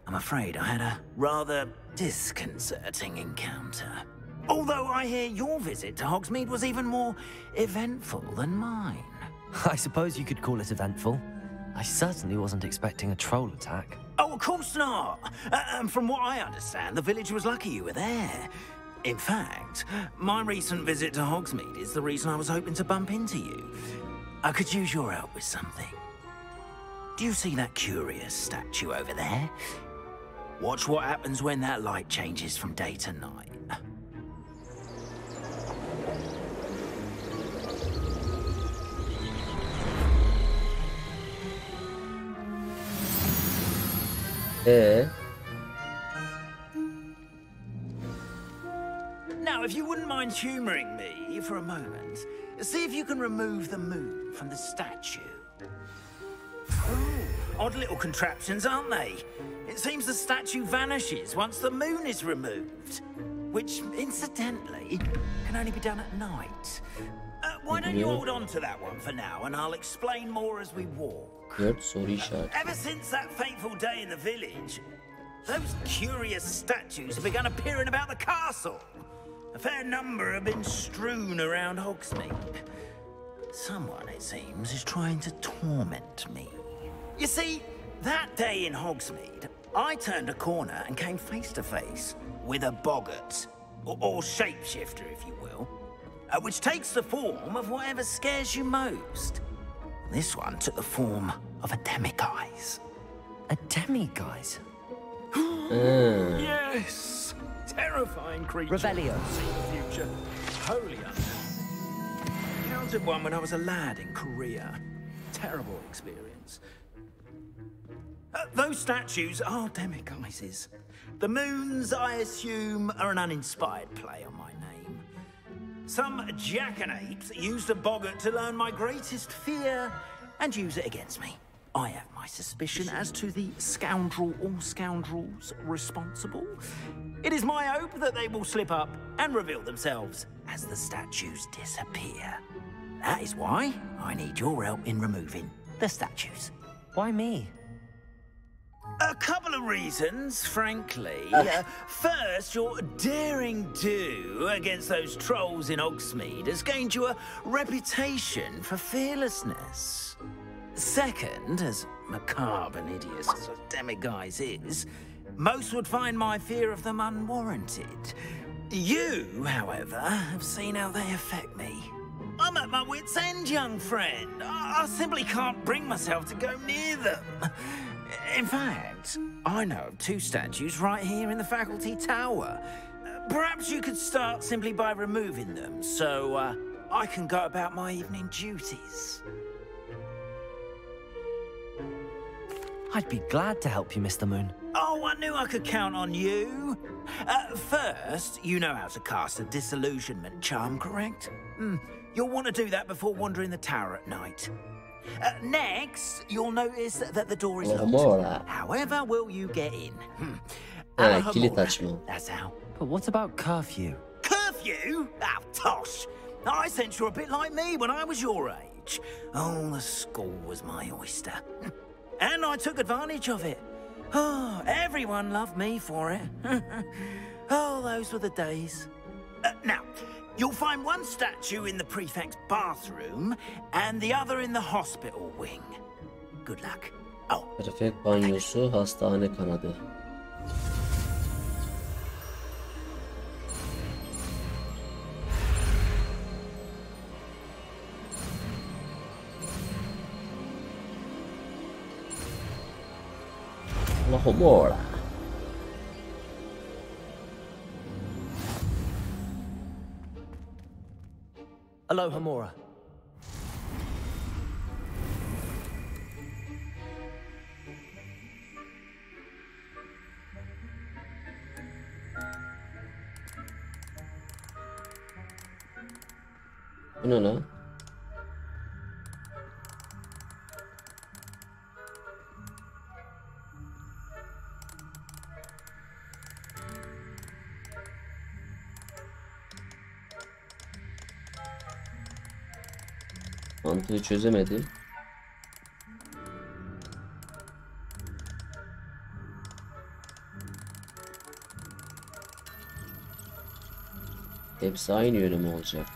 I'm afraid I had a rather disconcerting encounter. Although I hear your visit to Hogsmeade was even more eventful than mine. I suppose you could call it eventful. I certainly wasn't expecting a troll attack. Oh, of course not. And from what I understand, the village was lucky you were there. In fact, my recent visit to Hogsmeade is the reason I was hoping to bump into you. I could use your help with something. Do you see that curious statue over there? Watch what happens when that light changes from day to night. Now, if you wouldn't mind humoring me for a moment, see if you can remove the moon from the statue. Odd little contraptions, aren't they? It seems the statue vanishes once the moon is removed. which, incidentally, can only be done at night. Why don't you hold on to that one for now, and I'll explain more as we walk. Ever since that fateful day in the village, those curious statues have begun appearing about the castle. A fair number have been strewn around Hogsmeade. Someone, it seems, is trying to torment me. You see, that day in Hogsmeade, I turned a corner and came face to face with a boggart, or shapeshifter, if you will, which takes the form of whatever scares you most. This one took the form of a demiguise. A demiguise? Yes! Terrifying creature. Revelio. See the future. Wholly unknown. Encountered one when I was a lad in Korea. Terrible experience. Those statues are demiguises. The moons, I assume, are an uninspired play on my name. Some jackanapes used a boggart to learn my greatest fear and use it against me. I have my suspicion as to the scoundrel or scoundrels responsible. It is my hope that they will slip up and reveal themselves as the statues disappear. That is why I need your help in removing the statues. Why me? A couple of reasons, frankly. First, your daring do against those trolls in Hogsmeade has gained you a reputation for fearlessness. Second, as macabre and hideous as a demiguise is, most would find my fear of them unwarranted. You, however, have seen how they affect me. I'm at my wit's end, young friend. I simply can't bring myself to go near them. In fact, I know of two statues right here in the faculty tower. Perhaps you could start simply by removing them, so I can go about my evening duties. I'd be glad to help you, Mr. Moon. Oh, I knew I could count on you. First, you know how to cast a disillusionment charm, correct? You'll want to do that before wandering the tower at night. Next, you'll notice that the door is locked. However will you get in? That's how. But what about curfew? Curfew? Oh, tosh. I sense you're a bit like me when I was your age. Oh, the school was my oyster. And I took advantage of it. Oh, everyone loved me for it. Oh, those were the days. Now, you'll find one statue in the prefect's bathroom and the other in the hospital wing. Good luck. Oh. Prefekt banyosu, hastane kanadı. La Homora. Aloha Mora. Bu ne lan? Mantığı çözemedim. Hepsi aynı yöne mi olacak?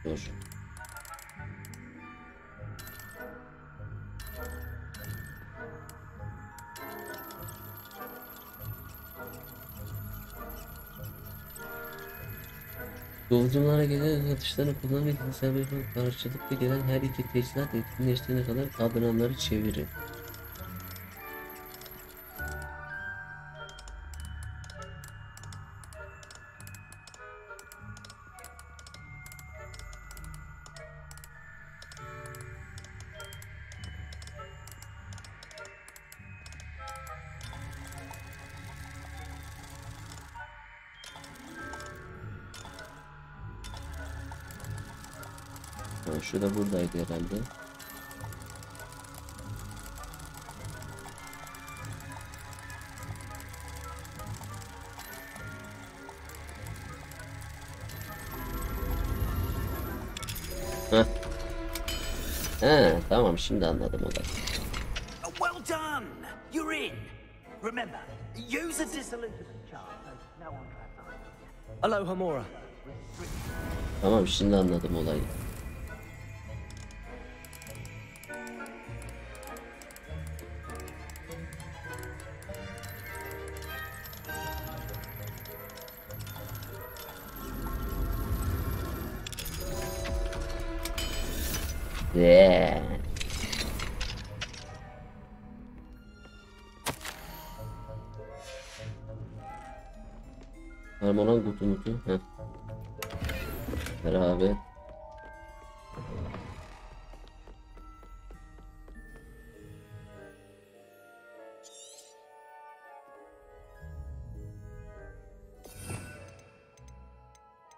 Dur. Yolculara gelen atışlarını kullanarak hesabı karşılıklı gelen her iki teçhizat etkinleştiğine kadar kadranları çevirin. Şu da buradaydı herhalde. Heh. He, tamam şimdi anladım olayı. Well done! You're in. Remember, use a disillusionment chart. So no one tries. Aloha Mora. Tamam şimdi anladım olayı. Yeah. Harmonan kutu mutu. Heh. Beraber.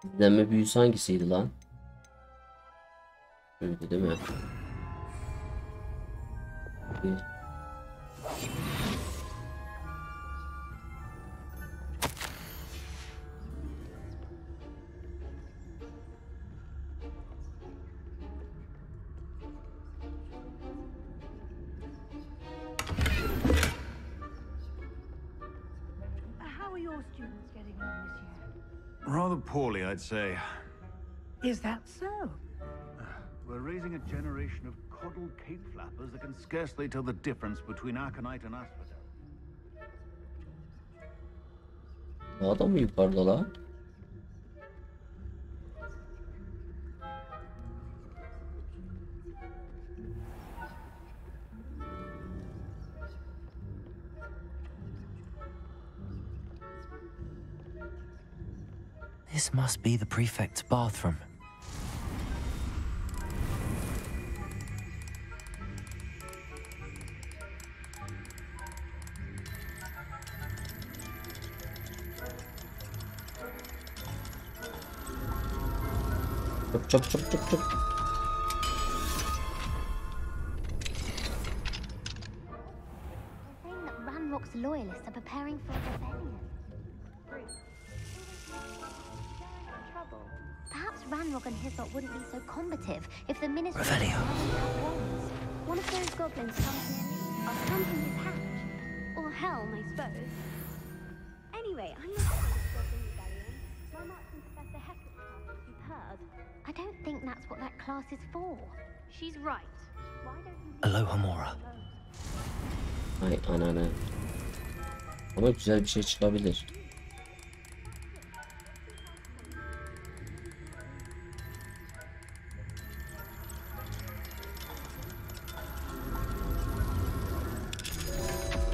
İzlenme büyüsü hangisiydi lan? Öyle değil mi? How are your students getting on this year? Rather poorly, I'd say. Is that so? We're raising a generation of coddled cape flappers that can scarcely tell the difference between aconite and asphodel. Daha da mı yukarıda lan? This must be the prefect's bathroom. Çop çop çop çop çop. Saying that Ranrock's loyalists are preparing for a rebellion. Trouble. Perhaps Ranrock and his lot wouldn't be so combative if the ministry Revelio. One of those goblins comes near me. I'll come from his hatch. Or helm, I suppose. Anyway, I'm not part of this goblin rebellion. My marks and Professor Hector's class is superb. I don't think that's what that class is for. She's right. Why don't you... Aloha Mora. Ay ananı. Ama güzel bir şey çıkabilir.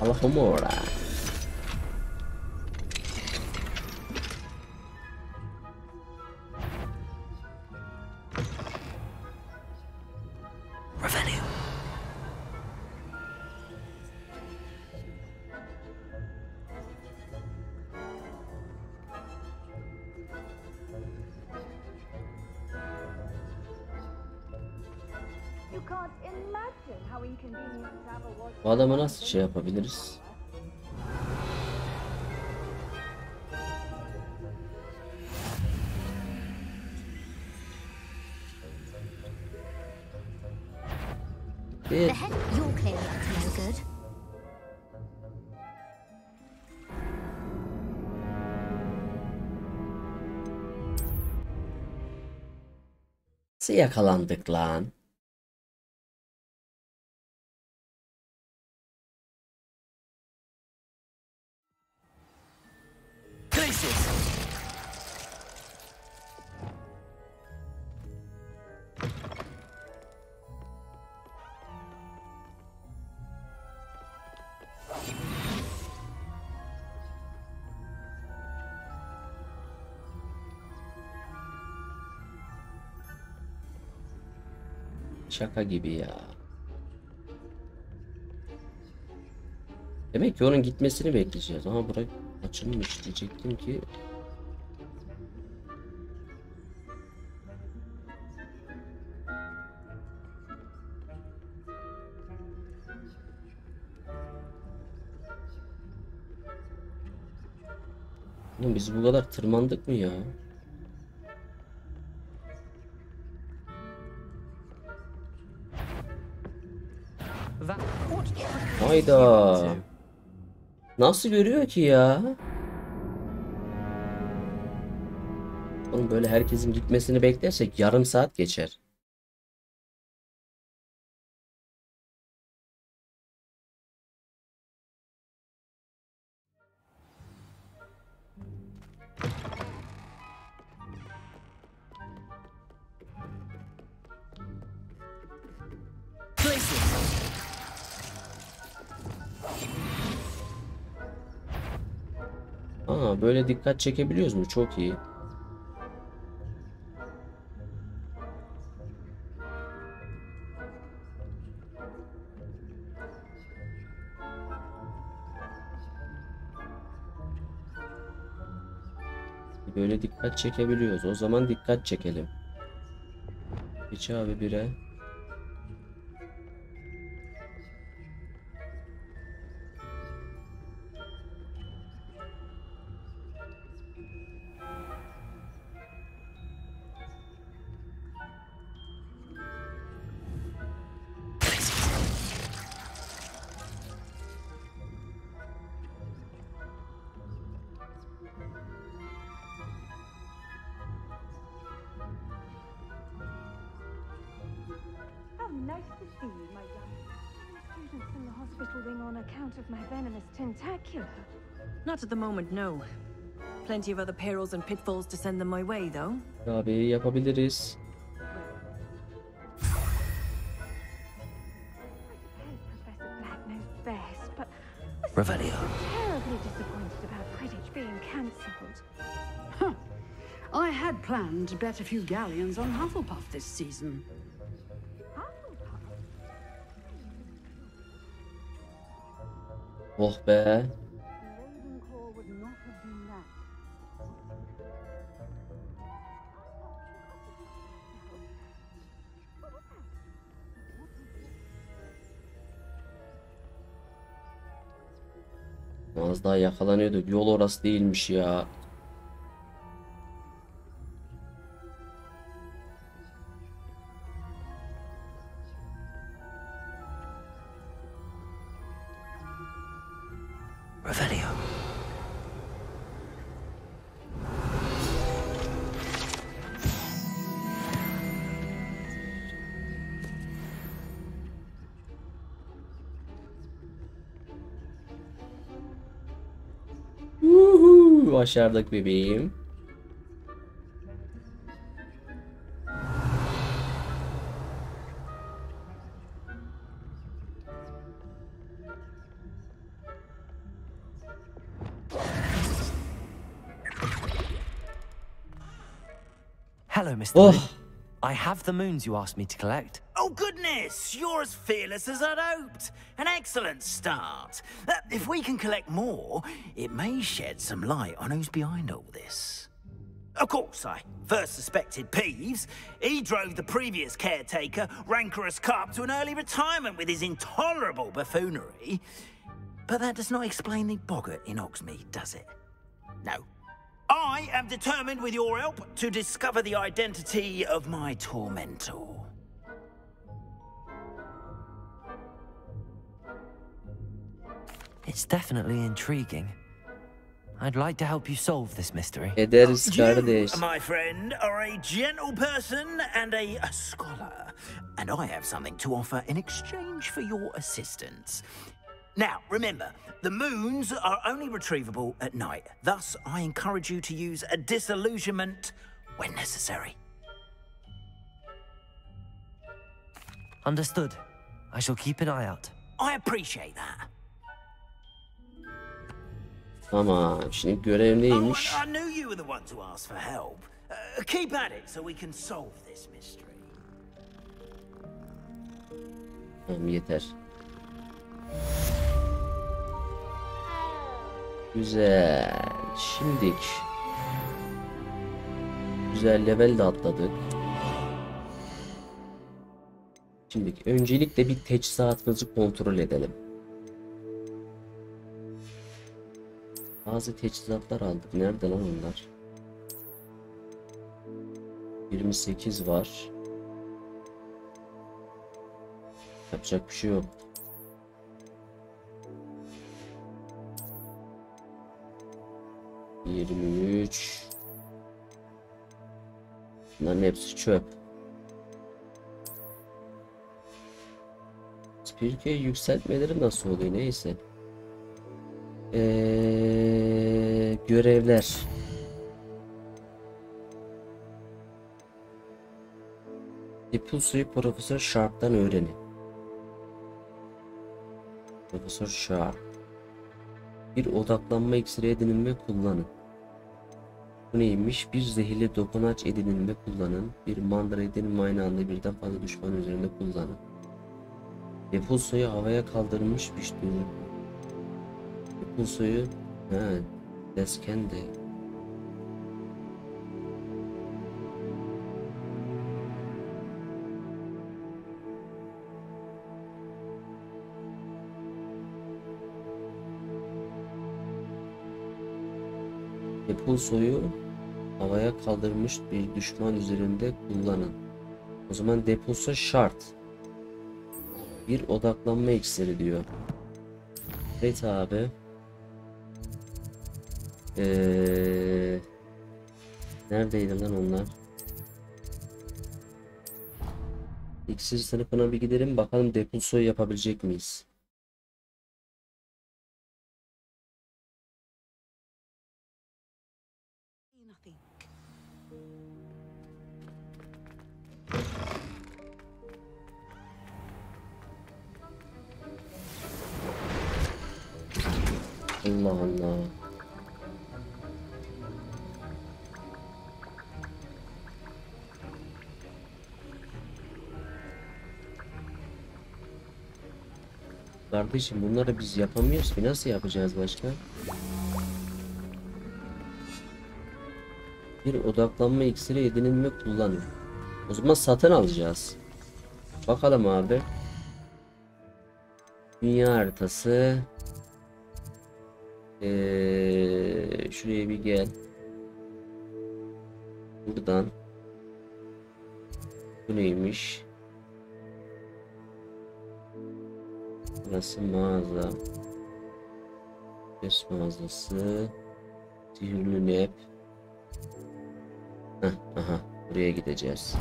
Aloha Mora. Revelio. You can't imagine how inconvenient travel was. Bu adamı nasıl şey yapabiliriz? The head, you're clearly up to no good. Nasıl yakalandık lan? Places. Şaka gibi ya. Demek ki onun gitmesini bekleyeceğiz. Ama burası açılmış diyecektim ki. Oğlum biz bu kadar tırmandık mı ya? Hayda. Nasıl görüyor ki ya? Oğlum böyle herkesin gitmesini beklersek yarım saat geçer. Aa, böyle dikkat çekebiliyoruz mu? Çok iyi. Böyle dikkat çekebiliyoruz. O zaman dikkat çekelim. Geç abi bire. How nice to see you, my young students in the hospital wing on account of my venomous tentacular. Not at the moment, no. Plenty of other perils and pitfalls to send them my way, though. Tabii yapabiliriz. Professor Black knows best, but Revelio. terribly disappointed about Quidditch being cancelled. I had planned to bet a few galleons on Hufflepuff this season. Oh be. Az daha yakalanıyorduk. Yol orası değilmiş ya. Revelio. Başardık bebeğim. Hello, Mr. Oh. Lee. I have the moons you asked me to collect. Oh, goodness! You're as fearless as I'd hoped. An excellent start. If we can collect more, it may shed some light on who's behind all this. Of course, I first suspected Peeves. He drove the previous caretaker, Rancorous Carp, to an early retirement with his intolerable buffoonery. But that does not explain the boggart in Hogsmeade, does it? No. I am determined, with your help, to discover the identity of my tormentor. It's definitely intriguing. I'd like to help you solve this mystery. Ederiz kardeş. You, my friend, are a gentle person and a scholar, and I have something to offer in exchange for your assistance. Now, remember, the moons are only retrievable at night. Thus, I encourage you to use a disillusionment when necessary. Understood. I shall keep an eye out. I appreciate that. Tamam. Şimdi görev neymiş? I knew you were the one to ask for help. Keep at it so we can solve this mystery. Tamam, yeter. Güzel. Şimdik. Güzel level de atladık. Şimdi öncelikle bir teçhizatımızı kontrol edelim. Bazı teçhizatlar aldık. Nerede lan onlar? 28 var. Yapacak bir şey yok. 23. Bunların hepsi çöp. TÜRKÇE yükseltmeleri nasıl oluyor? Neyse. Görevler. Depulso'yu Profesör Sharp'tan öğrenin. Profesör Sharp. Bir odaklanma iksiri edinin ve kullanın. Bu neymiş? Bir zehirli dokunaç edinin ve kullanın. Bir mandıra edinin aynı anda birden fazla düşman üzerinde kullanın. Depulso'yu havaya kaldırmış bir şey. Depulso'yu deskende. Depulso'yu havaya kaldırmış bir düşman üzerinde kullanın. O zaman Depulso şart. Bir odaklanma iksiri diyor. Evet abi. Neredeydi lan onlar? İksir sınıfına bir gidelim bakalım Depulso'yu yapabilecek miyiz? Allah Allah. Kardeşim bunları biz yapamıyoruz ki, nasıl yapacağız başka? Bir odaklanma iksiri edinin ve kullanın. O zaman satın alacağız. Bakalım abi. Dünya haritası. Şuraya bir gel. Buradan. Bu neymiş? Burası mağaza. Ses mağazası. Sihirli nep. Aha. Buraya gideceğiz.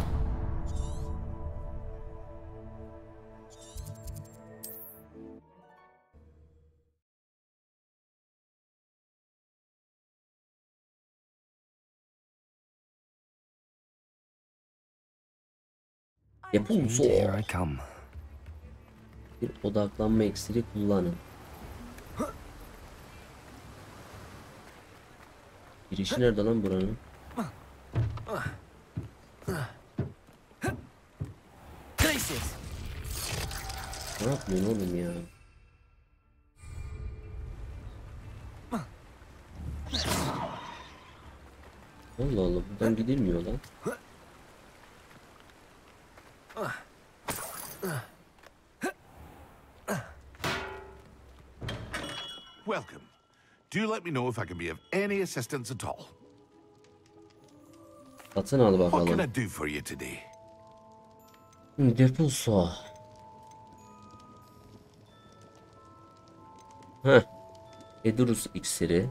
Yapılmış. Here I come. Bir odaklanma iksiri kullanın. Girişi nerede lan buranın? Ne yapıyorsun oğlum ya? Allah Allah, buradan gidilmiyor lan. Welcome. Do let me know if I can be of any assistance at all. Satın al bakalım. What can I do for you today? Depulso. Edurus iksiri.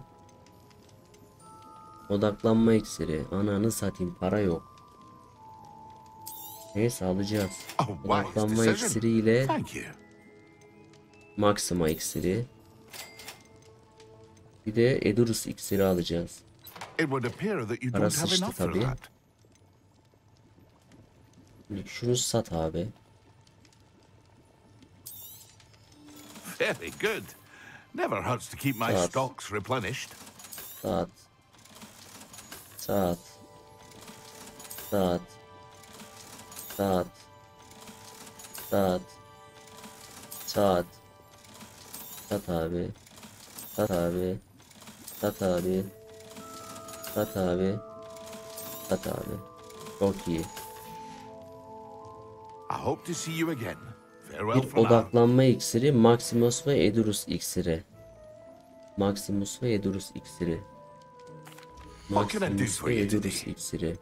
Odaklanma iksiri. Ananı satayım, para yok. Neyse alacağız. Odaklanma iksiri ile Maxima iksiri. Bir de Edurus iksiri alacağız. Para sıçtı tabii. Şunu sat abi. Very good. Never hurts to keep my stocks replenished. Sat. Sat. Sat. Sat. Sat. Sat. Sat abi. Sat abi. Sat abi. Sat abi. Sat abi. Çok iyi. I hope to see you again. Farewell Bir for now. odaklanma iksiri, Maximus ve Edurus iksiri. Maximus ve Edurus iksiri. Maximus ve Edurus iksiri.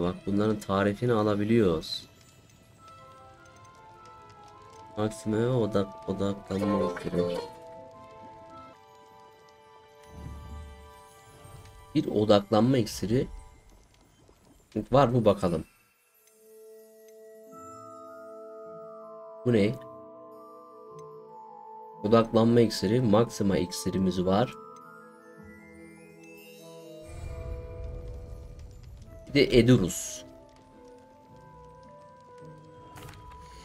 Bak bunların tarifini alabiliyoruz. Maksimum odaklanma iksiri. Bir odaklanma iksiri var mı bakalım. Bu ne? Odaklanma iksiri, maksima iksirimiz var. Bir de Edurus.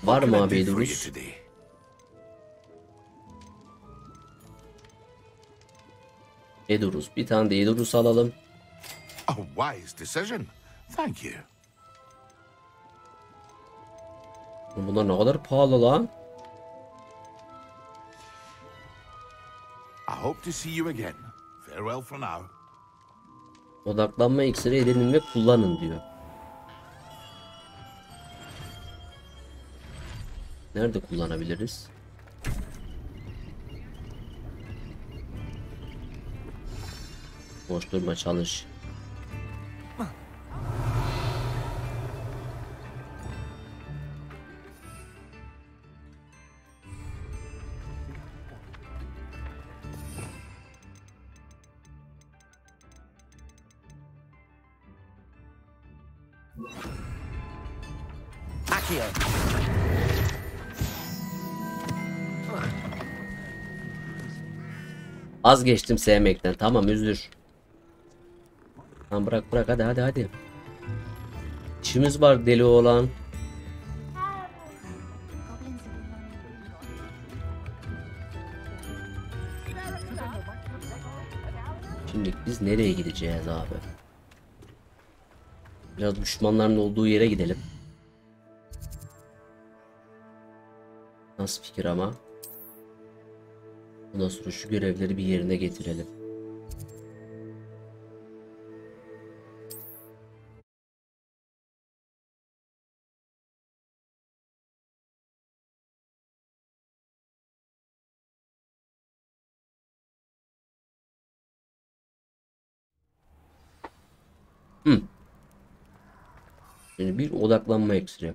Var mı abi Edurus? Edurus. Bir tane de Edurus alalım. A wise decision. Thank you. Bunlar ne kadar pahalı lan? I hope to see you again. Farewell for now. Odaklanma iksiri edinin ve kullanın diyor. Nerede kullanabiliriz? Boş durma, çalış. Az geçtim sevmekten. Tamam, üzülür. Tamam, bırak hadi. İşimiz var deli olan. Şimdi biz nereye gideceğiz abi? Biraz düşmanların olduğu yere gidelim. Nasıl fikir ama? Ondan sonra şu görevleri bir yerine getirelim. Şimdi bir odaklanma iksiri.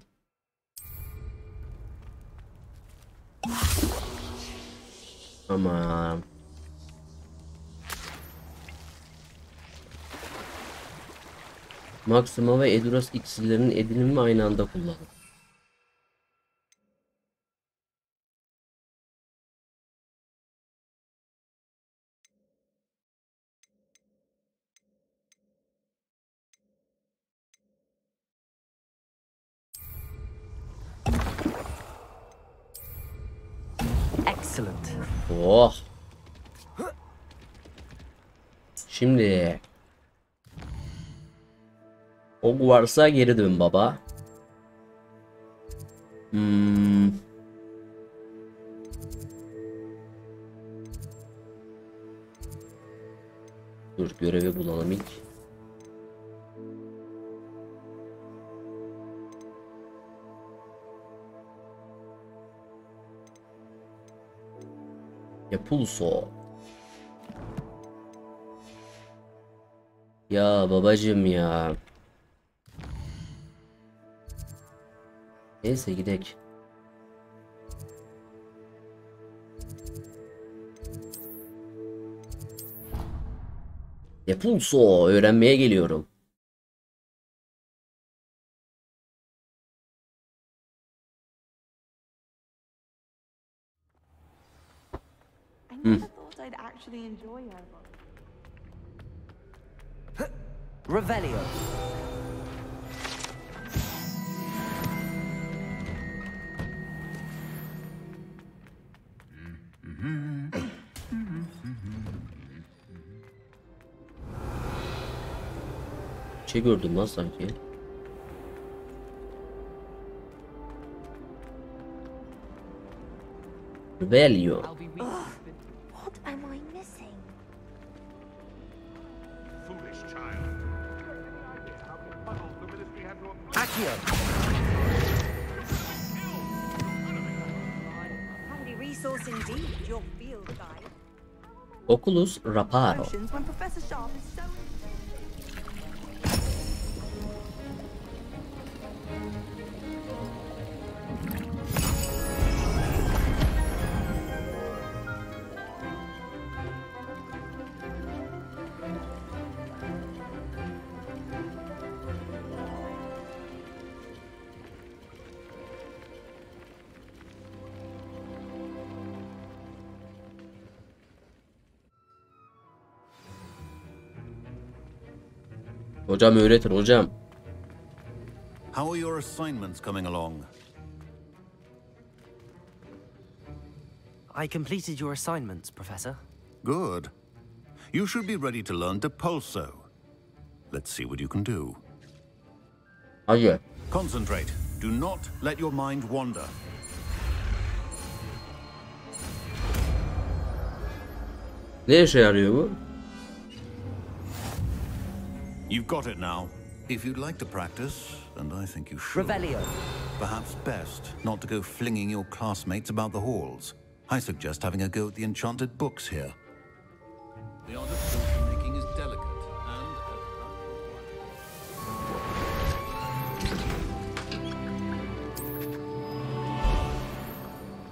Tamam. Maxima ve Eduras iksirlerinin edinimi aynı anda kullanın. Excellent. Oh. Şimdi Hogwarts'a geri dön baba. Dur, görevi bulalım ilk. Pulso. Ya babacım ya. Neyse gidek. Pulso öğrenmeye geliyorum. I'd actually enjoy Revelio. Şey gördüm lan sanki. Revelio. What am I missing? Foolish child. Handy resource indeed, your field guide. Oculus Raparo. when Professor Sharp is so... Hocam öğretin hocam. How are your assignments coming along? I completed your assignments, Professor. Good. You should be ready to learn Depulso. Let's see what you can do. Hadi. Concentrate. Do not let your mind wander. Ne işe yarıyor bu? You've got it now. If you'd like to practice, and I think you should, Revelio. perhaps best not to go flinging your classmates about the halls. I suggest having a go at the enchanted books here. The art of filter making is delicate and...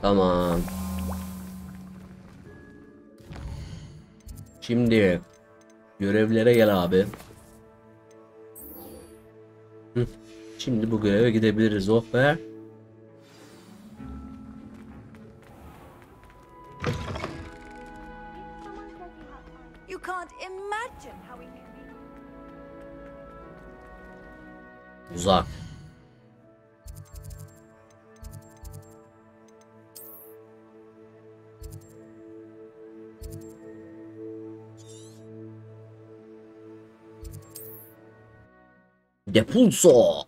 Tamam. Şimdi görevlere gel abi. Şimdi bu göreve gidebiliriz. Oh be. You can't imagine how we can be. Uzak. Depulso.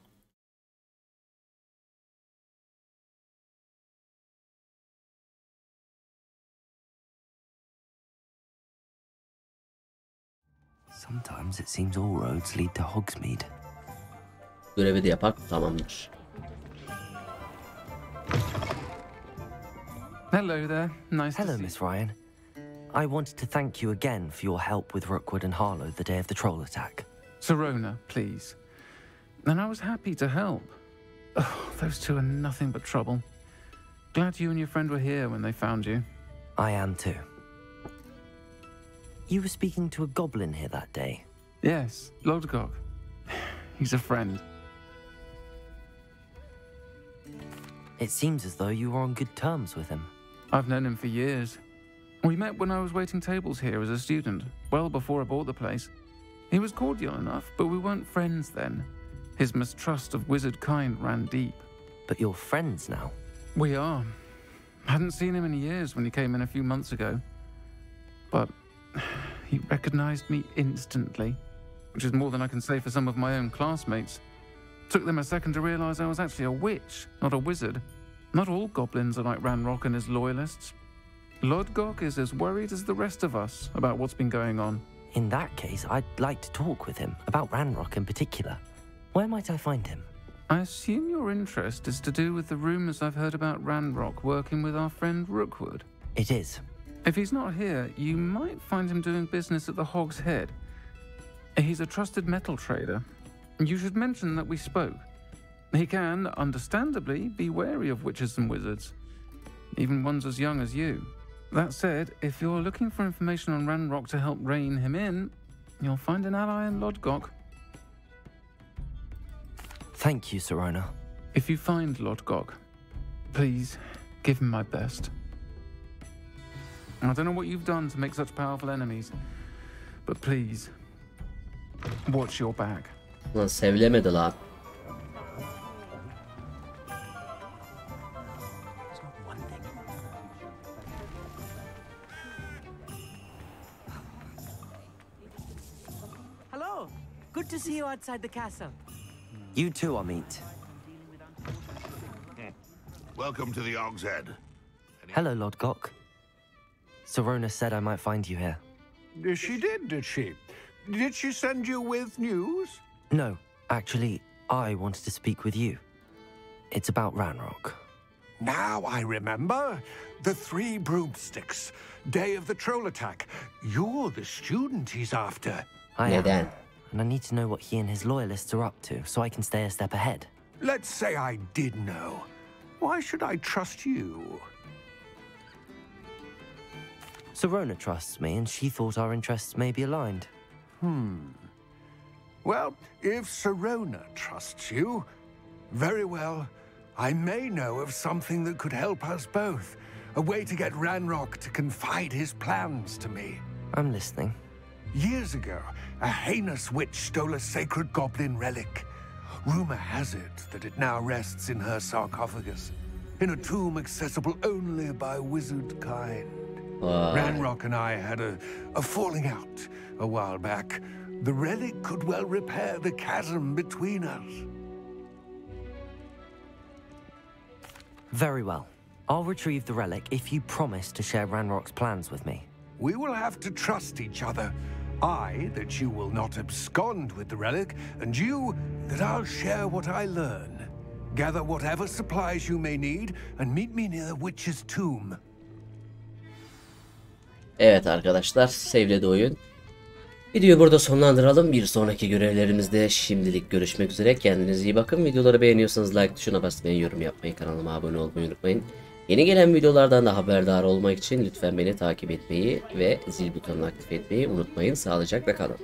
Sometimes it seems all roads lead to Hogsmeade. Görevi de yapak, tamamdır. Hello there. Nice Hello, Miss Ryan. I wanted to thank you again for your help with Rookwood and Harlow the day of the troll attack. Sirona, please. And I was happy to help. Oh, those two are nothing but trouble. Glad you and your friend were here when they found you. I am too. You were speaking to a goblin here that day. Yes, Lodgok. He's a friend. It seems as though you were on good terms with him. I've known him for years. We met when I was waiting tables here as a student, well before I bought the place. He was cordial enough, but we weren't friends then. His mistrust of wizard kind ran deep. But you're friends now? We are. Hadn't seen him in years when he came in a few months ago. But he recognized me instantly, which is more than I can say for some of my own classmates. Took them a second to realize I was actually a witch, not a wizard. Not all goblins are like Ranrock and his loyalists. Lodgok is as worried as the rest of us about what's been going on. In that case, I'd like to talk with him, about Ranrock in particular. Where might I find him? I assume your interest is to do with the rumors I've heard about Ranrock working with our friend Rookwood. It is. If he's not here, you might find him doing business at the Hog's Head. He's a trusted metal trader. You should mention that we spoke. He can, understandably, be wary of witches and wizards, even ones as young as you. That said, if you're looking for information on Ranrock to help rein him in, you'll find an ally in Lodgok. Thank you, Sirona. If you find Lodgok, please give him my best. I don't know what you've done to make such powerful enemies, but please, watch your back. Lan sevilemedi lan. Hello. Good to see you outside the castle. You too, Amit. Welcome to the Hog's Head. Hello, Lodgok. Sirona said I might find you here. She did, did she? Did she send you with news? No, actually, I wanted to speak with you. It's about Ranrock. Now I remember. The 3 broomsticks. Day of the troll attack. You're the student he's after. I am. And I need to know what he and his loyalists are up to, so I can stay a step ahead. Let's say I did know. Why should I trust you? Sirona trusts me, and she thought our interests may be aligned. Well, if Sirona trusts you, very well. I may know of something that could help us both. A way to get Ranrock to confide his plans to me. I'm listening. Years ago, a heinous witch stole a sacred goblin relic. Rumor has it that it now rests in her sarcophagus, in a tomb accessible only by wizard kind. Ranrock and I had a falling out a while back. The relic could well repair the chasm between us. Very well. I'll retrieve the relic if you promise to share Ranrock's plans with me. We will have to trust each other. I, that you will not abscond with the relic, and you, that I'll share what I learn. Gather whatever supplies you may need, and meet me near the witch's tomb. Evet arkadaşlar, sevgili oyun. Videoyu burada sonlandıralım. Bir sonraki görevlerimizde şimdilik görüşmek üzere. Kendinize iyi bakın. Videoları beğeniyorsanız like tuşuna basmayı, yorum yapmayı, kanalıma abone olmayı unutmayın. Yeni gelen videolardan da haberdar olmak için lütfen beni takip etmeyi ve zil butonunu aktif etmeyi unutmayın. Sağlıcakla kalın.